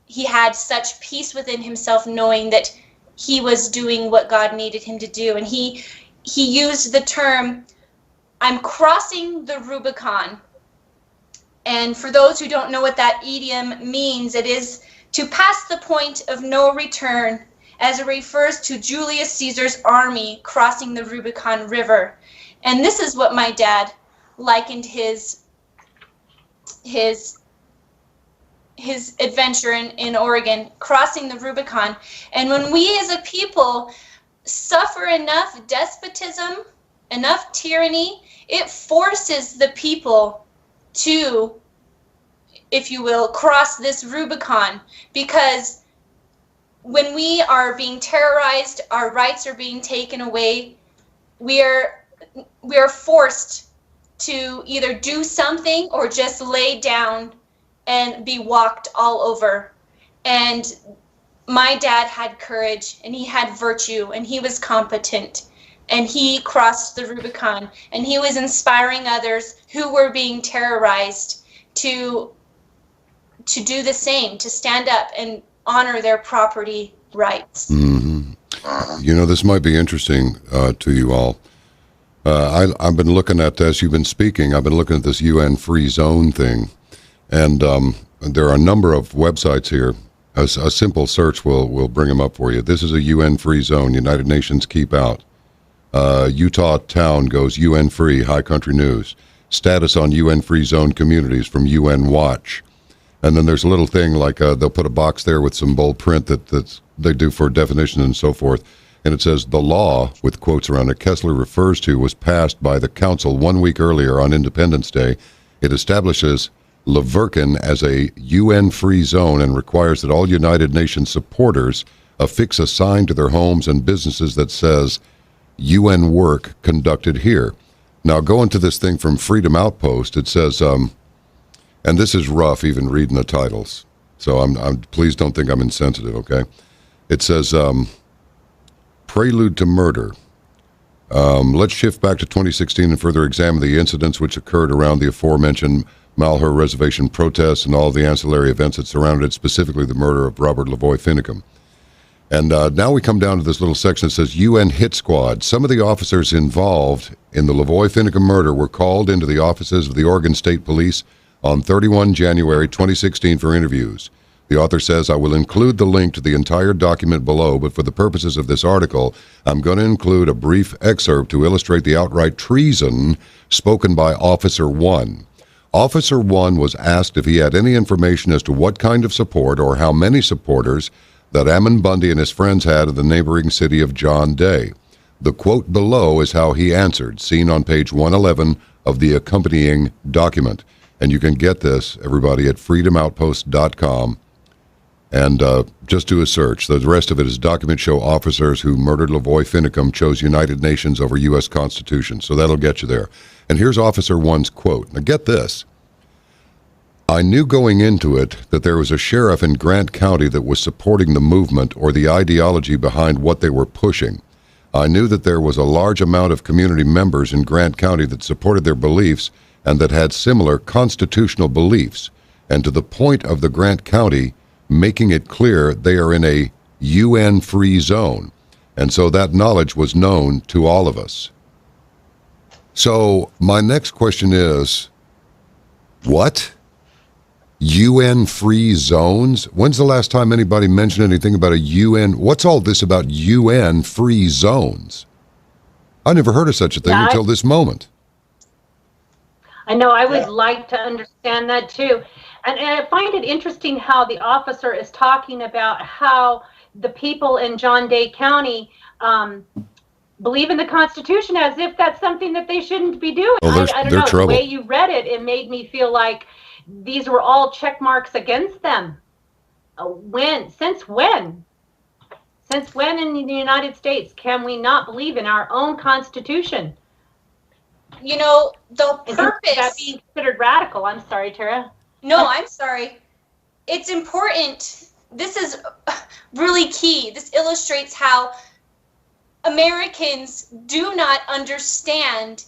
he had such peace within himself, knowing that he was doing what God needed him to do. And he used the term, "I'm crossing the Rubicon." And for those who don't know what that idiom means, it is to pass the point of no return, as it refers to Julius Caesar's army crossing the Rubicon River. And this is what my dad likened his adventure in Oregon, crossing the Rubicon. And when we as a people suffer enough despotism, enough tyranny, it forces the people to, if you will, cross this Rubicon. Because when we are being terrorized, our rights are being taken away, we are forced to either do something or just lay down and be walked all over. And my dad had courage, and he had virtue, and he was competent, and he crossed the Rubicon, and he was inspiring others who were being terrorized to do the same, to stand up and honor their property rights. Mm-hmm. You know, this might be interesting to you all. I've been looking at, as you've been speaking, I've been looking at this UN free zone thing, and there are a number of websites here. A simple search will bring them up for you. This is a UN free zone. United Nations keep out. Utah town goes UN free. High Country News. Status on UN free zone communities from UN Watch. And then there's a little thing like they'll put a box there with some bold print that they do for definition and so forth. And it says, the law, with quotes around it, Kessler refers to, was passed by the Council 1 week earlier on Independence Day. It establishes Rubicon as a UN-free zone and requires that all United Nations supporters affix a sign to their homes and businesses that says, UN work conducted here. Now, going to this thing from Freedom Outpost, it says, and this is rough even reading the titles, so I'm please don't think I'm insensitive, okay? It says, Prelude to Murder. Let's shift back to 2016 and further examine the incidents which occurred around the aforementioned Malheur Reservation protests and all the ancillary events that surrounded it, specifically the murder of Robert LaVoy Finicum. And now we come down to this little section that says UN hit squad. Some of the officers involved in the LaVoy Finicum murder were called into the offices of the Oregon State Police on 31 January 2016 for interviews. The author says, I will include the link to the entire document below, but for the purposes of this article, I'm going to include a brief excerpt to illustrate the outright treason spoken by Officer 1. Officer 1 was asked if he had any information as to what kind of support or how many supporters that Ammon Bundy and his friends had in the neighboring city of John Day. The quote below is how he answered, seen on page 111 of the accompanying document. And you can get this, everybody, at freedomoutpost.com. And just do a search. The rest of it is documents show officers who murdered LaVoy Finicum chose United Nations over U.S. Constitution. So that'll get you there. And here's Officer 1's quote. Now get this. I knew going into it that there was a sheriff in Grant County that was supporting the movement or the ideology behind what they were pushing. I knew that there was a large amount of community members in Grant County that supported their beliefs and that had similar constitutional beliefs. And to the point of the Grant County making it clear they are in a UN-free zone. And so that knowledge was known to all of us. So my next question is, what? UN-free zones? When's the last time anybody mentioned anything about a UN? What's all this about UN-free zones? I never heard of such a thing until this moment. I know, I would like to understand that too. And I find it interesting how the officer is talking about how the people in John Day County believe in the Constitution as if that's something that they shouldn't be doing. Oh, I don't know, the way you read it, it made me feel like these were all check marks against them. Since when? Since when in the United States can we not believe in our own Constitution? You know, the purpose... Is that being considered radical? I'm sorry, Tara. No, I'm sorry. It's important. This is really key. This illustrates how Americans do not understand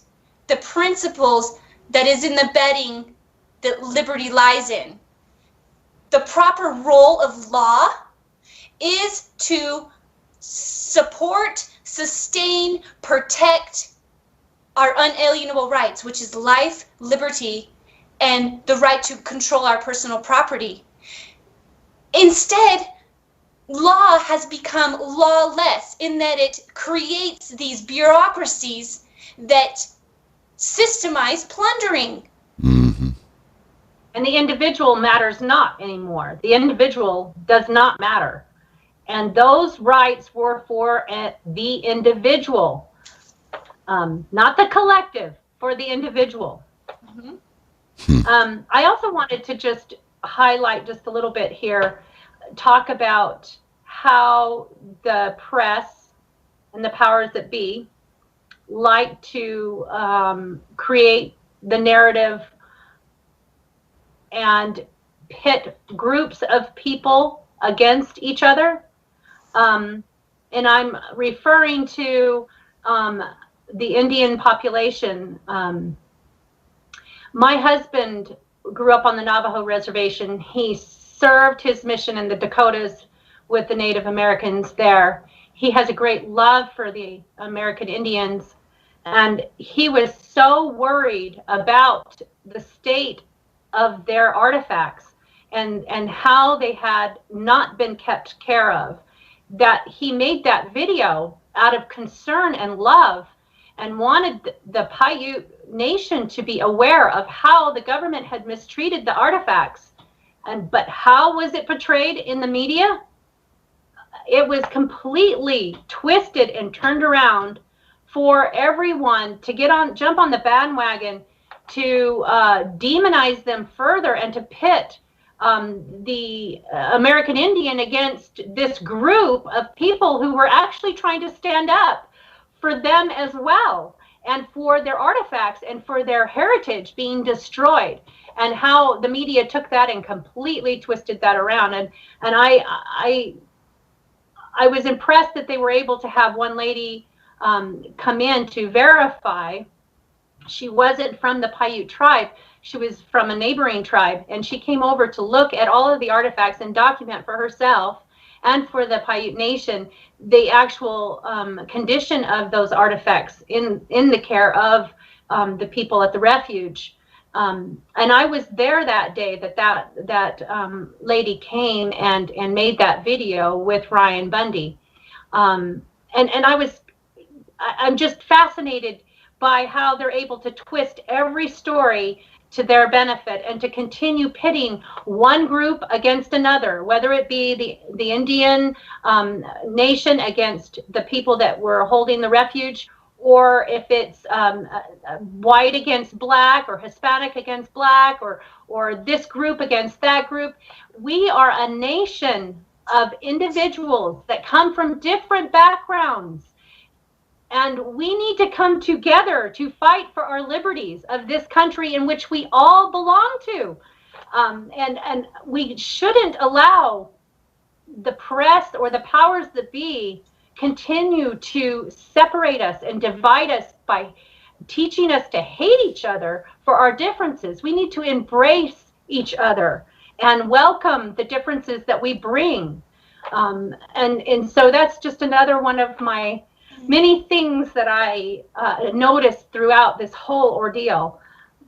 the principles that is in the bedding that liberty lies in. The proper role of law is to support, sustain, protect our unalienable rights, which is life, liberty, and the right to control our personal property. Instead, law has become lawless in that it creates these bureaucracies that systemize plundering. Mm-hmm. And the individual matters not anymore. The individual does not matter. And those rights were for the individual, not the collective, for the individual. Mm-hmm. I also wanted to just highlight just a little bit here, talk about how the press and the powers that be like to create the narrative and pit groups of people against each other. And I'm referring to the Indian population. My husband grew up on the Navajo reservation. He served his mission in the Dakotas with the Native Americans there. He has a great love for the American Indians, and he was so worried about the state of their artifacts and how they had not been kept care of, that he made that video out of concern and love and wanted the Paiute Nation to be aware of how the government had mistreated the artifacts. But how was it portrayed in the media? It was completely twisted and turned around for everyone to jump on the bandwagon, to demonize them further and to pit the American Indian against this group of people who were actually trying to stand up for them as well, and for their artifacts and for their heritage being destroyed, and how the media took that and completely twisted that around. And I was impressed that they were able to have one lady come in to verify. She wasn't from the Paiute tribe. She was from a neighboring tribe, and she came over to look at all of the artifacts and document for herself and for the Paiute Nation the actual condition of those artifacts in the care of the people at the refuge. And I was there that day that lady came and made that video with Ryan Bundy. And I'm just fascinated by how they're able to twist every story to their benefit and to continue pitting one group against another, whether it be the Indian nation against the people that were holding the refuge, or if it's white against black, or Hispanic against black, or this group against that group. We are a nation of individuals that come from different backgrounds. And we need to come together to fight for our liberties of this country in which we all belong to. And we shouldn't allow the press or the powers that be continue to separate us and divide us by teaching us to hate each other for our differences. We need to embrace each other and welcome the differences that we bring. And so that's just another one of my many things that I noticed throughout this whole ordeal.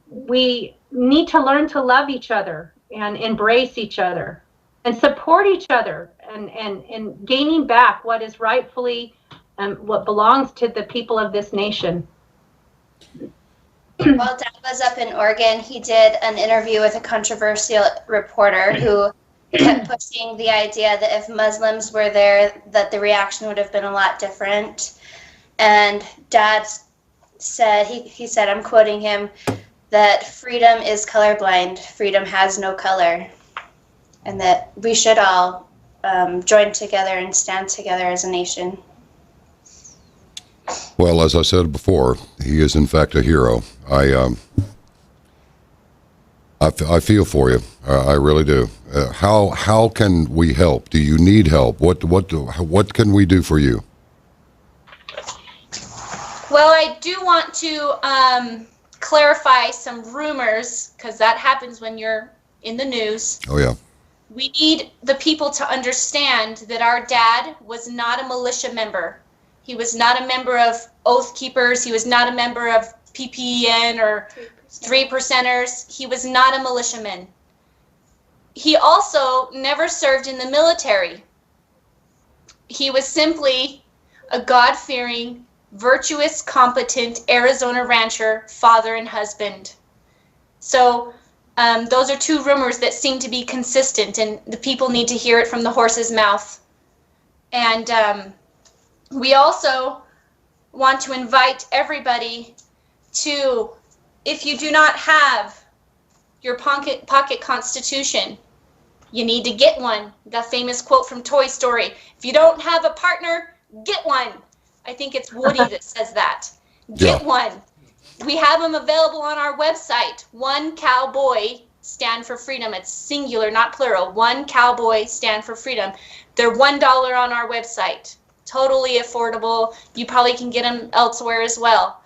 We need to learn to love each other and embrace each other and support each other and gaining back what is rightfully what belongs to the people of this nation. While Dad was up in Oregon, he did an interview with a controversial reporter who kept pushing the idea that if Muslims were there, that the reaction would have been a lot different. And Dad said, he said, I'm quoting him, that freedom is colorblind. Freedom has no color. And that we should all join together and stand together as a nation. Well, as I said before, he is in fact a hero. I feel for you. I really do. How can we help? Do you need help? What can we do for you? Well, I do want to clarify some rumors, because that happens when you're in the news. Oh yeah. We need the people to understand that our dad was not a militia member. He was not a member of Oath Keepers. He was not a member of PPEN or 3%ers. He was not a militiaman. He also never served in the military. He was simply a God-fearing, virtuous, competent Arizona rancher, father and husband. So those are two rumors that seem to be consistent, and the people need to hear it from the horse's mouth. And we also want to invite everybody to, if you do not have your pocket constitution, you need to get one. The famous quote from Toy Story, if you don't have a partner, get one. I think it's Woody that says that. Get one. We have them available on our website. One Cowboy, stand for freedom. It's singular, not plural. One Cowboy, stand for freedom. They're $1 on our website. Totally affordable. You probably can get them elsewhere as well.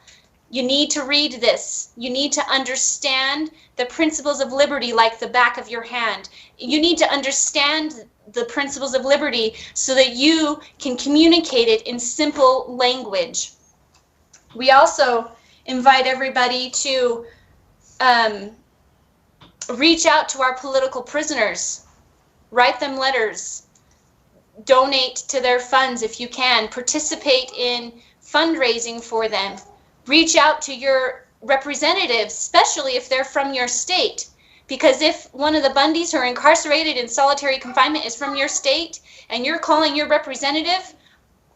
You need to read this. You need to understand the principles of liberty like the back of your hand. You need to understand the principles of liberty so that you can communicate it in simple language. We also invite everybody to reach out to our political prisoners. Write them letters. Donate to their funds if you can. Participate in fundraising for them. Reach out to your representatives, especially if they're from your state. Because if one of the Bundys who are incarcerated in solitary confinement is from your state and you're calling your representative,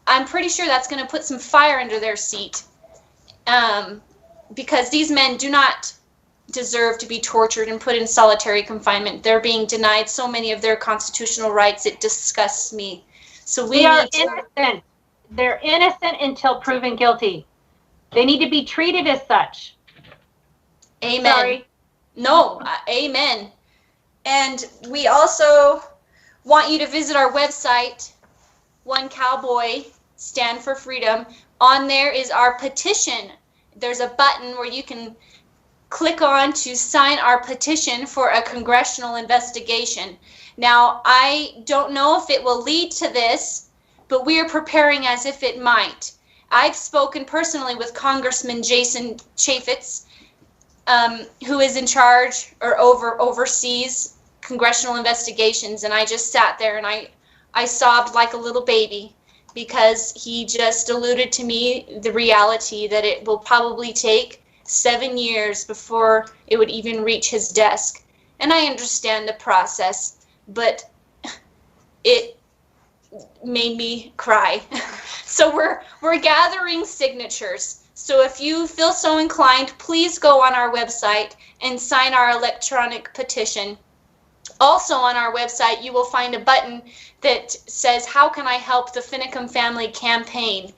I'm pretty sure that's going to put some fire under their seat. Because these men do not deserve to be tortured and put in solitary confinement. They're being denied so many of their constitutional rights. It disgusts me. So they are innocent. They're innocent until proven guilty. They need to be treated as such. Amen. Sorry. No, amen. And we also want you to visit our website, One Cowboy, Stand for Freedom. On there is our petition. There's a button where you can click on to sign our petition for a congressional investigation. Now, I don't know if it will lead to this, but we are preparing as if it might. I've spoken personally with Congressman Jason Chaffetz, who is in charge or oversees congressional investigations, and I just sat there and I sobbed like a little baby because he just alluded to me the reality that it will probably take 7 years before it would even reach his desk. And I understand the process, but it made me cry. So we're gathering signatures. So if you feel so inclined, please go on our website and sign our electronic petition. Also on our website, you will find a button that says, how can I help the Finicum family campaign?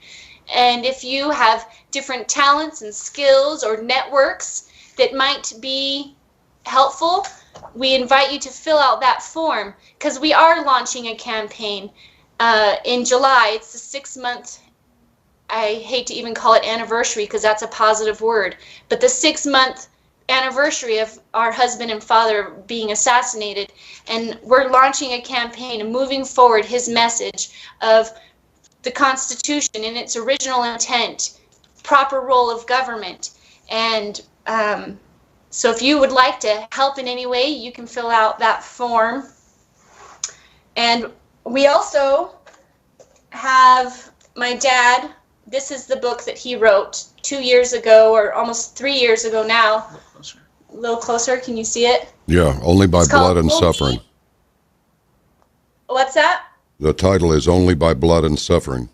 And if you have different talents and skills or networks that might be helpful, we invite you to fill out that form because we are launching a campaign in July. It's the 6-month, I hate to even call it anniversary because that's a positive word, but the 6-month anniversary of our husband and father being assassinated, and we're launching a campaign and moving forward his message of the Constitution in its original intent, proper role of government. And so if you would like to help in any way, you can fill out that form. And we also have my dad. This is the book that he wrote 2 years ago, or almost 3 years ago now. A little closer, can you see it? Yeah, Only by Blood and Suffering. What's that? The title is Only by Blood and Suffering.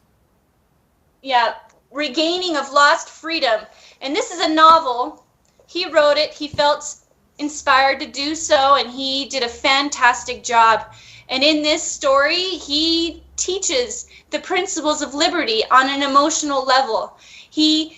Yeah, Regaining of Lost Freedom. And this is a novel. He wrote it. He felt inspired to do so, and he did a fantastic job. And in this story, he teaches the principles of liberty on an emotional level. He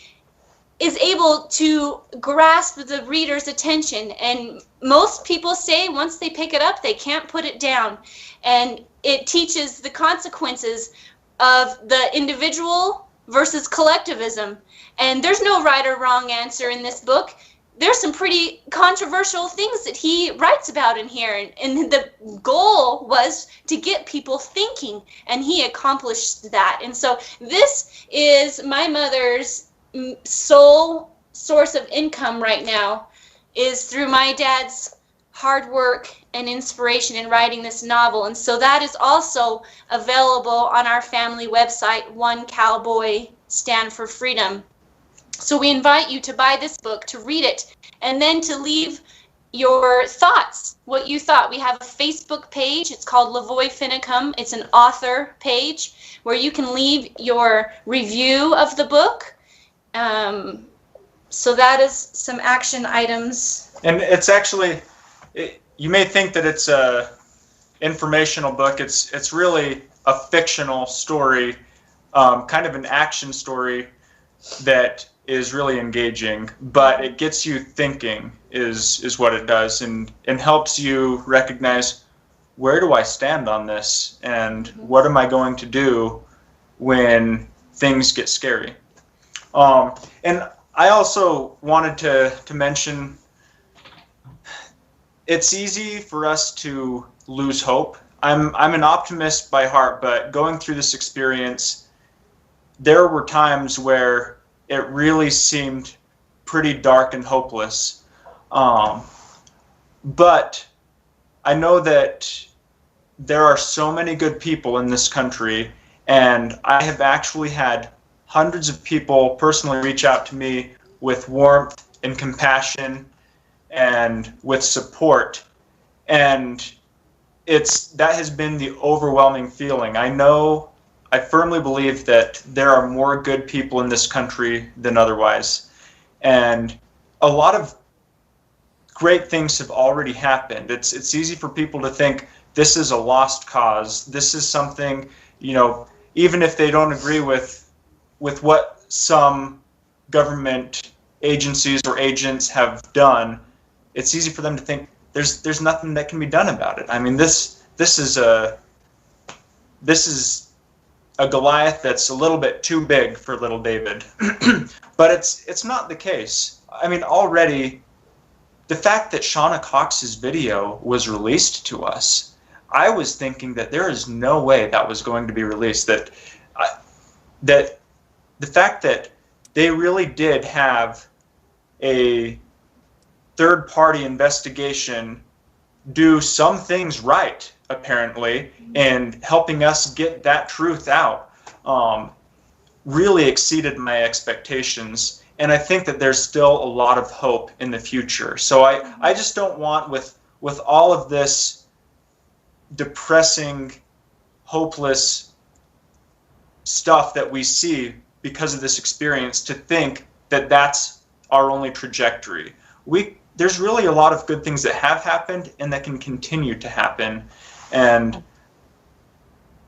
is able to grasp the reader's attention, and most people say once they pick it up, they can't put it down. And it teaches the consequences of the individual versus collectivism. And there's no right or wrong answer in this book. There's some pretty controversial things that he writes about in here, and the goal was to get people thinking, and he accomplished that. And so this is my mother's sole source of income right now, is through my dad's hard work and inspiration in writing this novel. And so that is also available on our family website, One Cowboy Stand for Freedom. So we invite you to buy this book, to read it, and then to leave your thoughts, what you thought. We have a Facebook page. It's called LaVoy Finicum. It's an author page where you can leave your review of the book. So that is some action items. And it's actually, you may think that it's a informational book. It's really a fictional story, kind of an action story that is really engaging, but it gets you thinking is what it does, and helps you recognize, where do I stand on this, and what am I going to do when things get scary. And I also wanted to mention, it's easy for us to lose hope. I'm an optimist by heart, but going through this experience, there were times where it really seemed pretty dark and hopeless. But I know that there are so many good people in this country, and I have actually had hundreds of people personally reach out to me with warmth and compassion and with support. And that has been the overwhelming feeling. I firmly believe that there are more good people in this country than otherwise. And a lot of great things have already happened. It's easy for people to think this is a lost cause. This is something, even if they don't agree with what some government agencies or agents have done, it's easy for them to think there's nothing that can be done about it. I mean, this is a Goliath that's a little bit too big for little David. But it's not the case. I mean, already the fact that Shauna Cox's video was released to us, I was thinking that there is no way that was going to be released. That the fact that they really did have a third-party investigation do some things right, apparently, and helping us get that truth out really exceeded my expectations. And I think that there's still a lot of hope in the future. So I just don't want, with all of this depressing, hopeless stuff that we see because of this experience, to think that that's our only trajectory. There's really a lot of good things that have happened and that can continue to happen. And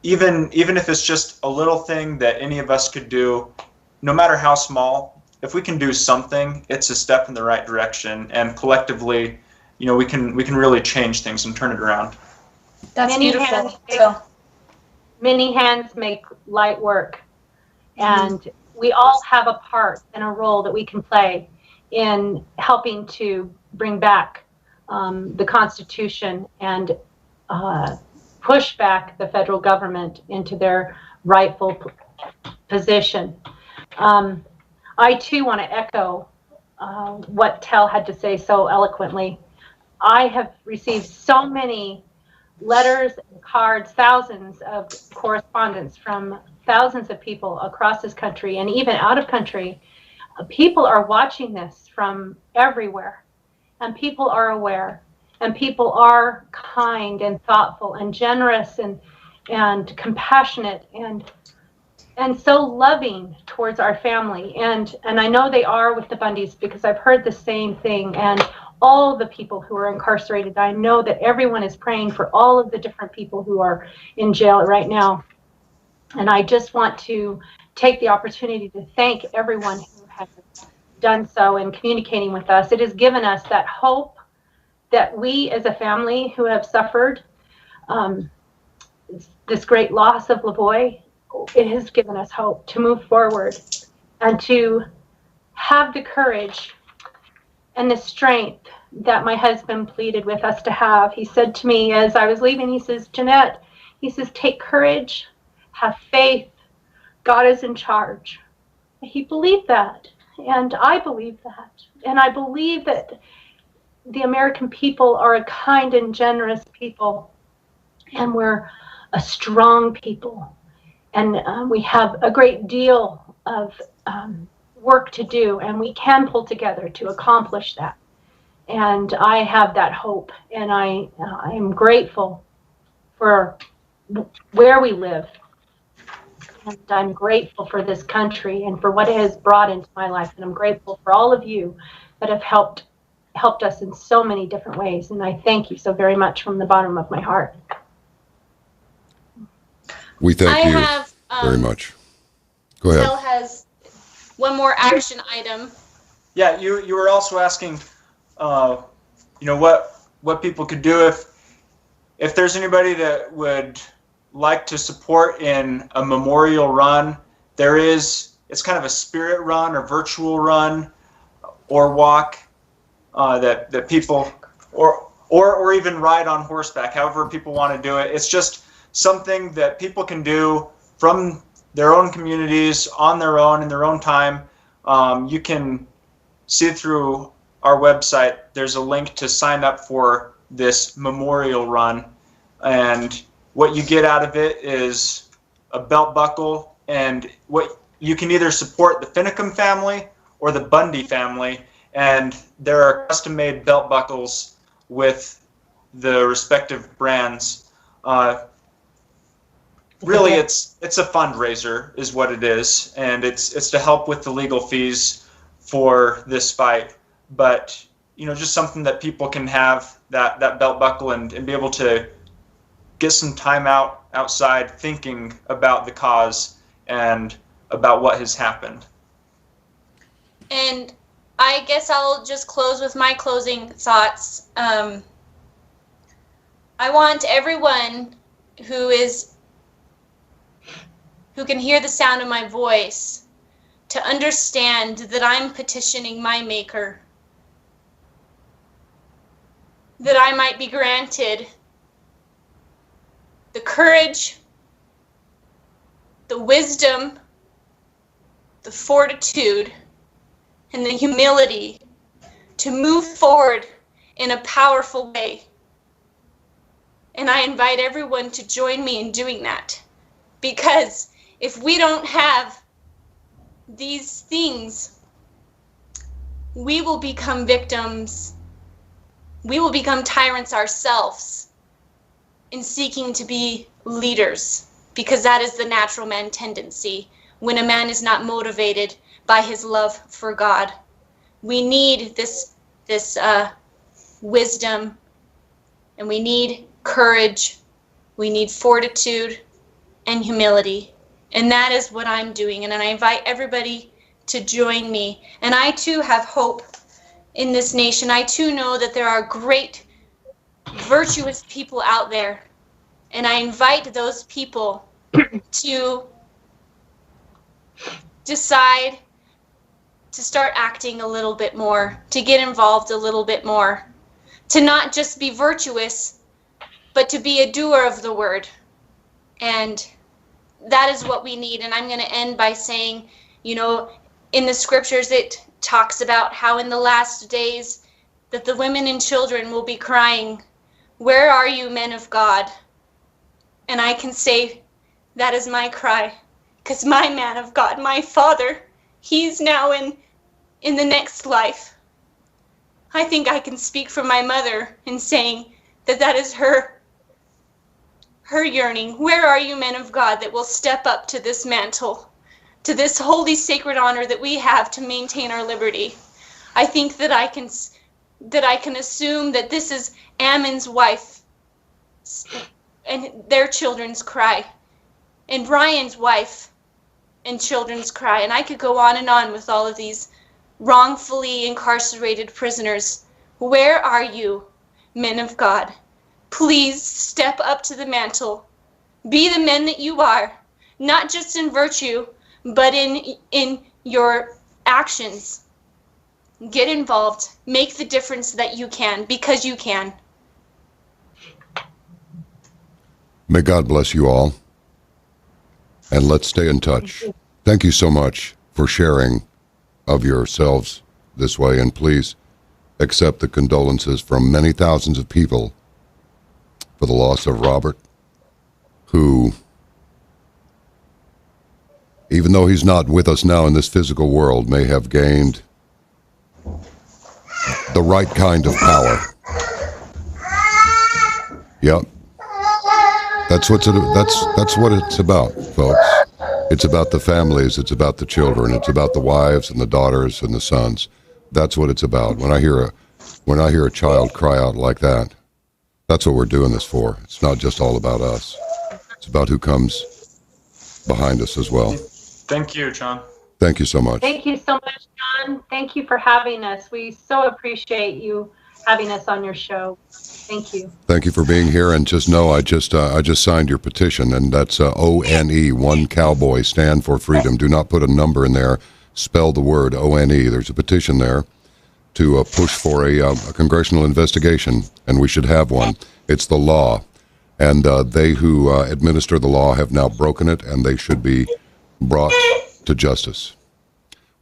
even if it's just a little thing that any of us could do, no matter how small, if we can do something, it's a step in the right direction. And collectively, we can really change things and turn it around. That's beautiful. Many hands make light work. And we all have a part and a role that we can play in helping to bring back the Constitution and push back the federal government into their rightful position. I too want to echo what Tel had to say so eloquently. I have received so many letters and cards, thousands of correspondence from thousands of people across this country and even out of country. People are watching this from everywhere, and people are aware, and people are kind and thoughtful and generous and compassionate and so loving towards our family. And I know they are with the Bundys, because I've heard the same thing. And all the people who are incarcerated, I know that everyone is praying for all of the different people who are in jail right now. And I just want to take the opportunity to thank everyone who has done so in communicating with us. It has given us that hope that we as a family who have suffered this great loss of LaVoy, it has given us hope to move forward and to have the courage and the strength that my husband pleaded with us to have. He said to me as I was leaving, he says, Jeanette, he says, take courage, have faith, God is in charge. He believed that, and I believe that. And I believe that the American people are a kind and generous people, and we're a strong people. And we have a great deal of work to do, and we can pull together to accomplish that. And I have that hope, and I am grateful for where we live. And I'm grateful for this country and for what it has brought into my life. And I'm grateful for all of you that have helped us in so many different ways. And I thank you so very much from the bottom of my heart. We thank you very much. Go ahead. Tel has one more action item. Yeah, you were also asking, what people could do if there's anybody that would like to support in a memorial run. It's kind of a spirit run or virtual run or walk that people or even ride on horseback, however people want to do it. It's just something that people can do from their own communities on their own in their own time. You can see through our website, there's a link to sign up for this memorial run, and what you get out of it is a belt buckle, and what you can either support the Finicum family or the Bundy family, and there are custom-made belt buckles with the respective brands. Really, it's a fundraiser is what it is, and it's to help with the legal fees for this fight. But just something that people can have that belt buckle and be able to get some time outside thinking about the cause and about what has happened. And I guess I'll just close with my closing thoughts. I want everyone who can hear the sound of my voice to understand that I'm petitioning my Maker, that I might be granted the courage, the wisdom, the fortitude, and the humility to move forward in a powerful way. And I invite everyone to join me in doing that, because if we don't have these things, we will become victims. We will become tyrants ourselves in seeking to be leaders, because that is the natural man tendency when a man is not motivated by his love for God. We need this wisdom, and we need courage, we need fortitude and humility. And that is what I'm doing, and I invite everybody to join me. And I too have hope in this nation. I too know that there are great, virtuous people out there, and I invite those people to decide to start acting a little bit more, to get involved a little bit more, to not just be virtuous, but to be a doer of the word. And that is what we need. And I'm going to end by saying, you know, in the scriptures, it talks about how in the last days that the women and children will be crying, "Where are you, men of God?" And I can say that is my cry, because my man of God, my father, he's now in the next life. I think I can speak for my mother in saying that that is her yearning. Where are you, men of God, that will step up to this mantle, to this holy sacred honor that we have to maintain our liberty? I think that I can assume that this is Ammon's wife and their children's cry, and Brian's wife and children's cry, and I could go on with all of these wrongfully incarcerated prisoners. Where are you, men of God? Please step up to the mantle. Be the men that you are, not just in virtue, but in your actions. Get involved. Make the difference that you can, because you can. May God bless you all, and let's stay in touch. Thank you so much for sharing of yourselves this way, and please accept the condolences from many thousands of people for the loss of Robert, who, even though he's not with us now in this physical world, may have gained the right kind of power. Yep. That's what it's about, folks. It's about the families, it's about the children, it's about the wives and the daughters and the sons. That's what it's about. When I hear a child cry out like that, that's what we're doing this for. It's not just all about us. It's about who comes behind us as well. Thank you, John. Thank you so much. Thank you so much, John. Thank you for having us. We so appreciate you having us on your show. Thank you. Thank you for being here, and just know I just signed your petition, and that's ONE, one Cowboy, stand for freedom. Do not put a number in there. Spell the word ONE. There's a petition there to push for a congressional investigation, and we should have one. It's the law, and they who administer the law have now broken it, and they should be brought to justice.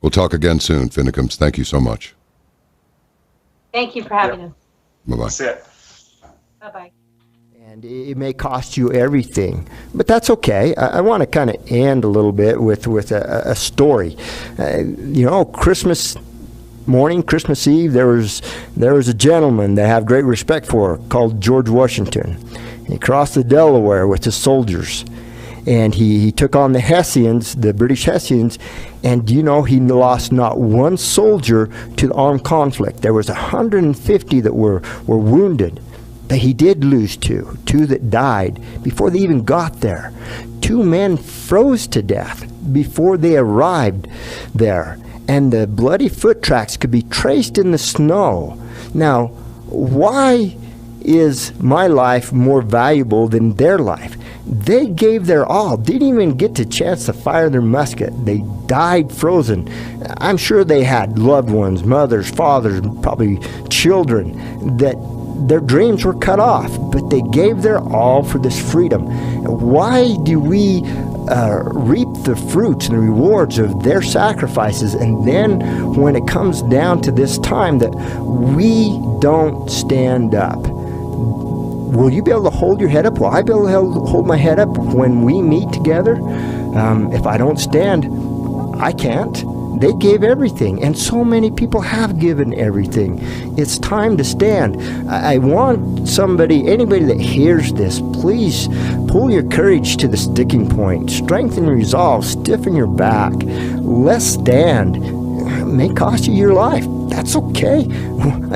We'll talk again soon, Finicums. Thank you so much. Thank you for having us. Bye-bye. That's it. Bye-bye. And it may cost you everything, but that's okay. I want to kind of end a little bit with a story. You know, Christmas morning, Christmas Eve, there was a gentleman that I have great respect for called George Washington. He crossed the Delaware with his soldiers, and he took on the Hessians, the British Hessians, and you know, he lost not one soldier to the armed conflict. There was 150 that were wounded. But he did lose two that died before they even got there. 2 men froze to death before they arrived there. And the bloody foot tracks could be traced in the snow. Now, why is my life more valuable than their life? They gave their all, didn't even get the chance to fire their musket. They died frozen. I'm sure they had loved ones, mothers, fathers, probably children, that their dreams were cut off, but they gave their all for this freedom. Why do we reap the fruits and the rewards of their sacrifices, and then when it comes down to this time that we don't stand up? Will you be able to hold your head up? Will I be able to hold my head up when we meet together? If I don't stand, I can't. They gave everything, and so many people have given everything. It's time to stand. I want anybody that hears this, please pull your courage to the sticking point. Strengthen your resolve. Stiffen your back. Let's stand. It may cost you your life. That's okay.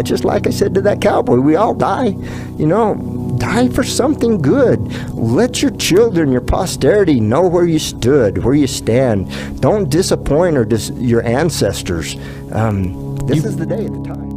Just like I said to that cowboy, we all die. You know, die for something good. Let your children, your posterity know where you stood, where you stand. Don't disappoint your ancestors. This is the day, the time.